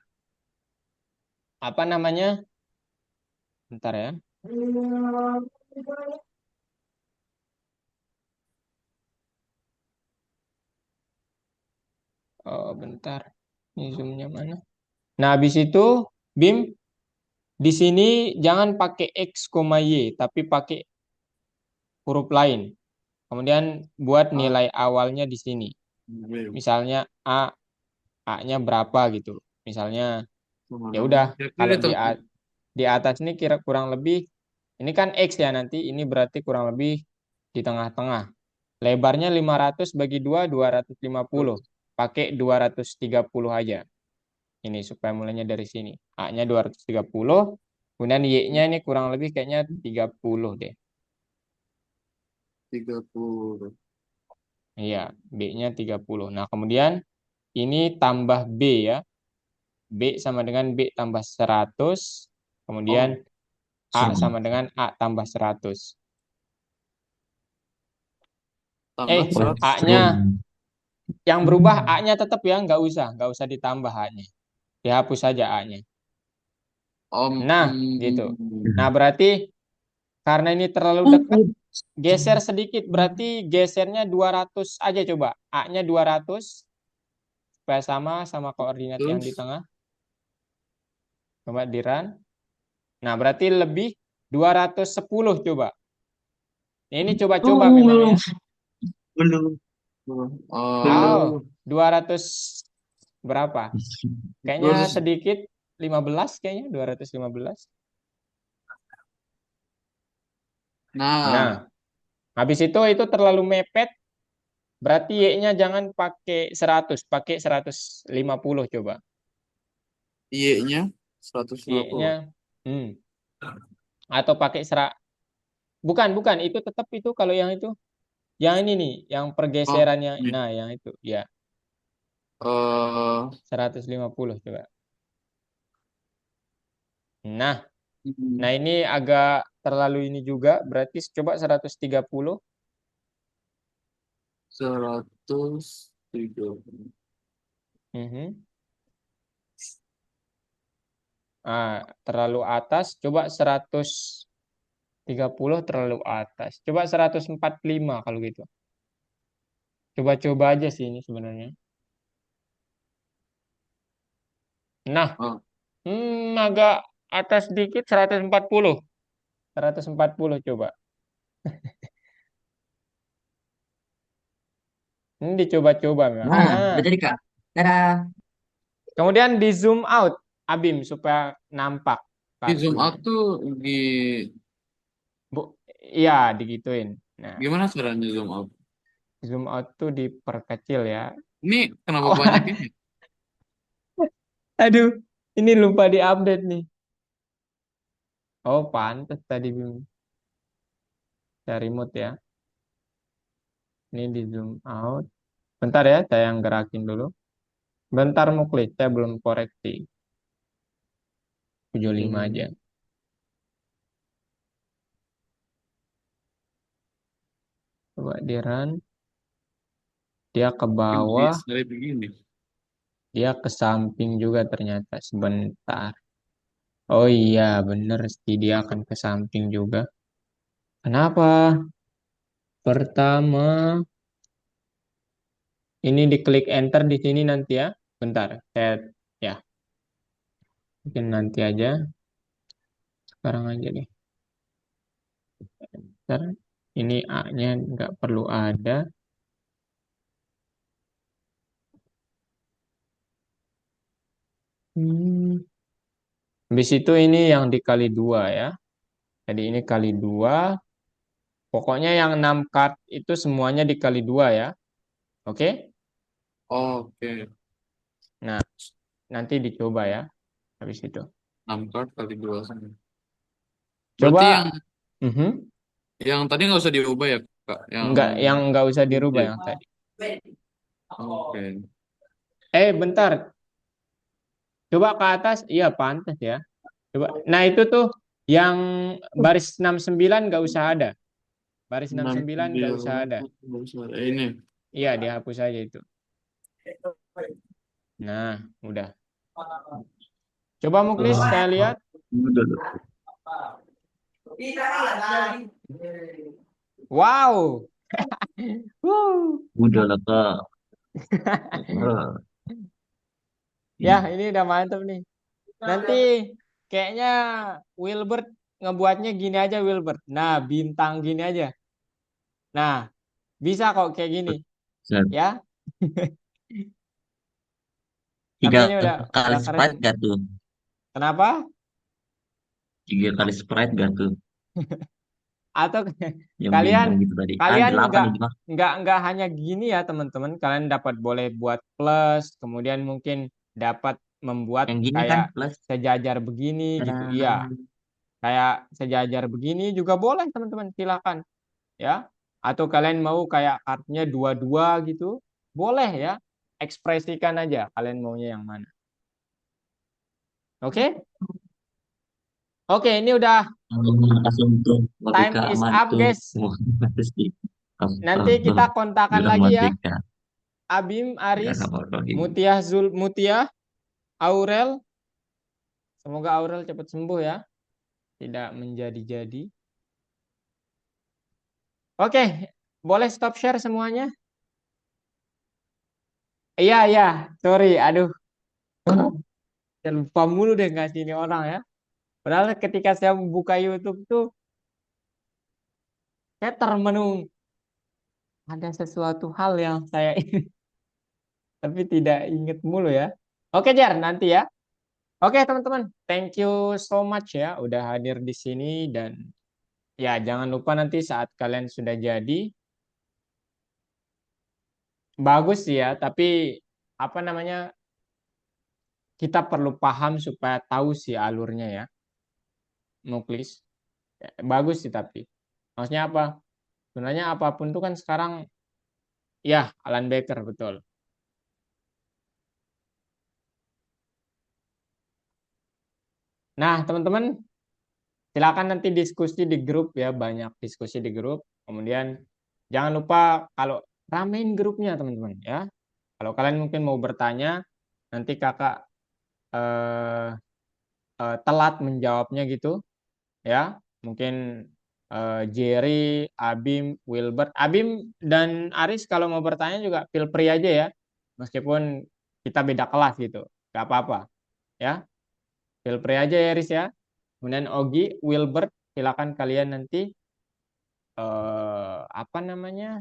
Apa namanya? Bentar ya. Bentar. Ini zoomnya mana? Nah, habis itu Bim di sini jangan pakai X, Y, tapi pakai huruf lain. Kemudian buat Ah, nilai awalnya di sini. B Misalnya A-nya berapa gitu. Misalnya sama ya dengan udah kira-kira kalau itu di atas ini kira kurang lebih ini kan X ya nanti ini berarti kurang lebih di tengah-tengah. Lebarnya 500 bagi 2 250. Pakai 230 aja. Ini supaya mulainya dari sini. A-nya 230. Kemudian Y-nya ini kurang lebih kayaknya 30 deh. 30. Iya, B-nya 30. Nah, kemudian ini tambah B ya. B sama dengan B tambah 100. Kemudian Oh, A Sudah. sama dengan A tambah 100. tambah Wah, 100. A-nya seru. yang berubah A-nya tetap ya, nggak usah ditambah A-nya. Dihapus saja A-nya. Om, Nah, gitu. Nah, berarti karena ini terlalu dekat, geser sedikit. Berarti gesernya 200 aja coba. A-nya 200 supaya sama koordinat yang di terus tengah. Coba di run. Nah, berarti lebih 210 coba. Ini coba-coba memang Belum, ya. belum, Oh, belum. 200 berapa? Kayaknya 200. sedikit 15 kayaknya 215. Nah, Nah, habis itu terlalu mepet. Berarti Y-nya jangan pakai 100, pakai 150 coba. Y-nya 150. Y-nya atau pakai bukan itu tetap itu kalau yang itu. Yang ini nih, yang Oh, pergeserannya. ini. Nah, yang itu ya 150 coba. Nah, hmm, nah ini agak terlalu ini juga, berarti coba 130. 130. Mhm. Terlalu atas, coba 130 terlalu atas. Coba 145 kalau gitu. Coba-coba aja sih ini sebenarnya. Nah, Oh, agak atas dikit 140. 140 coba. Ini dicoba-coba memang. Nah, Nah, udah jadi Kak. Dadah. kemudian di zoom out Abim supaya nampak di zoom out kartunya. tuh di Bu, iya digituin. Nah, gimana caranya zoom out? zoom out tuh diperkecil ya. Ini kenapa Oh, banyak ini? aduh, ini lupa diupdate nih. Oh, pantas tadi Bim. Saya remote ya. Ini di zoom out. Bentar ya, saya yang gerakin dulu. Bentar mau klik, saya belum koreksi. 75 aja. Coba di run. Dia ke Ini bawah, dari begini. dia ke samping juga ternyata. Sebentar. Oh iya, bener sih dia akan ke samping juga. Kenapa? Pertama, ini diklik enter di sini nanti ya. Bentar, saya ya, mungkin nanti aja. Sekarang aja deh. Bentar. Ini A-nya nggak perlu ada. Hmm. Habis itu ini yang dikali 2 ya. Jadi ini kali 2. Pokoknya yang 6 card itu semuanya dikali 2 ya. Oke? Oke. Nah, nanti dicoba ya. Habis itu. 6 card kali 2 sama. Berarti yang Coba. Mhm. yang tadi nggak usah diubah ya, Kak? Yang Nggak usah dirubah iya. yang tadi. Oke. Bentar. Coba ke atas. Iya, pantas ya. Coba. Nah, itu tuh yang baris 69 nggak usah ada. Baris 69 69 nggak usah ada. nggak usah ada. Ini. Iya, dihapus aja itu. Nah, udah. Coba Muklis, saya lihat. Udah loh. Wow. Udah lah Kak. Eh, Ya, ini udah mantap nih. Nanti kayaknya Wilbert ngebuatnya gini aja Wilbert. Nah, bintang gini aja. Nah, bisa kok kayak gini, Set. ya. Tapi Tiga ini kali udah keren. Sprite gak tuh? Kenapa? 3 kali Sprite gak tuh? Atau Yang kalian bintang gitu tadi. Ah, kalian 8 ini mah. nggak hanya gini ya teman-teman. Kalian dapat boleh buat plus, kemudian mungkin dapat membuat Yang gini kan kayak plus. sejajar begini gitu. Iya, Tadam. kayak sejajar begini juga boleh teman-teman. Silakan ya. Atau kalian mau kayak artnya dua-dua gitu, boleh ya. Ekspresikan aja kalian maunya yang mana. Oke? Oke, ini udah Langsung tuh time Merdeka is aman up, tuh. guys. Pasti. Nanti kita kontakan Bilang lagi ya. Merdeka. Abim, Ya, Aris, Bismillahirrahmanirrahim. Mutia, Aurel. Semoga Aurel cepat sembuh ya. Tidak menjadi-jadi. Oke, boleh stop share semuanya? Iya, iya. Sorry, aduh. Saya lupa mulu deh ngasih ini orang ya. Padahal ketika saya buka YouTube tuh, saya termenung. Ada sesuatu hal yang saya tapi tidak inget mulu ya. Oke, Jar, nanti ya. Oke, teman-teman. Thank you so much ya udah hadir di sini dan ya jangan lupa nanti saat kalian sudah jadi bagus sih ya, tapi apa namanya? Kita perlu paham supaya tahu sih alurnya ya. Nuklis. Bagus sih tapi. Maksudnya apa? Sebenarnya apapun itu kan sekarang ya Alan Baker betul. Nah, teman-teman silakan nanti diskusi di grup ya, banyak diskusi di grup. Kemudian jangan lupa kalau ramein grupnya teman-teman ya. Kalau kalian mungkin mau bertanya, nanti kakak eh, telat menjawabnya gitu ya. Mungkin Jerry, Abim, Wilbert, Abim dan Aris kalau mau bertanya juga feel free aja ya. Meskipun kita beda kelas gitu, nggak apa-apa ya. Feel free aja ya Aris ya. Kemudian Ogi, Wilbert, silakan kalian nanti apa namanya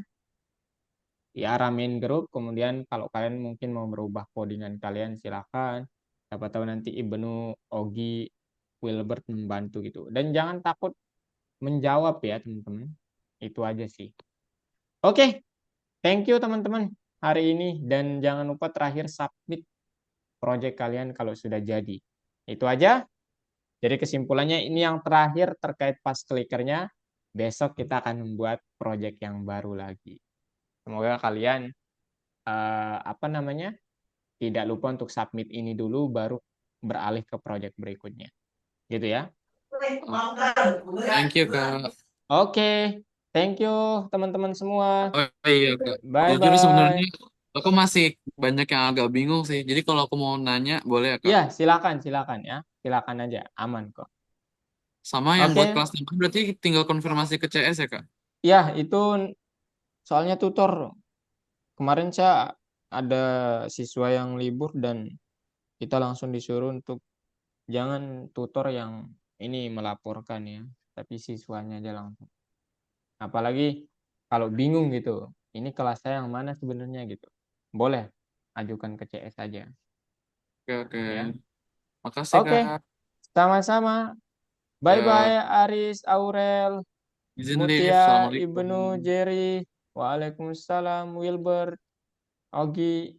ya ramein grup. Kemudian kalau kalian mungkin mau merubah codingan kalian silakan. Siapa tahu nanti Ibnu, Ogi, Wilbert membantu gitu. Dan jangan takut menjawab ya teman-teman. Itu aja sih. Oke, thank you teman-teman hari ini dan jangan lupa terakhir submit project kalian kalau sudah jadi. Itu aja. Jadi kesimpulannya ini yang terakhir terkait pas clickernya. Besok kita akan membuat project yang baru lagi. Semoga kalian apa namanya tidak lupa untuk submit ini dulu baru beralih ke project berikutnya. Gitu ya. Thank you, Kak. Oke, thank you teman-teman semua. Oh iya, Kak. Bye Jujur sebenarnya bye. aku masih banyak yang agak bingung sih. Jadi kalau aku mau nanya, boleh ya, Kak? Ya, silakan ya. Silakan aja, aman kok. Sama yang buat Oke. kelas 6 berarti tinggal konfirmasi ke CS ya, Kak? Ya, itu soalnya tutor. Kemarin saya ada siswa yang libur dan kita langsung disuruh untuk jangan tutor yang ini melaporkan ya, tapi siswanya aja langsung. Apalagi kalau bingung gitu, ini kelas saya yang mana sebenarnya gitu. Boleh ajukan ke CS aja. Oke, oke. Ya. Makasih, Oke, Kak. sama-sama. Bye-bye Aris, Aurel, Izin live. Mutia, Assalamualaikum. Ibnu, Jerry. Waalaikumsalam, Wilbert, Ogi.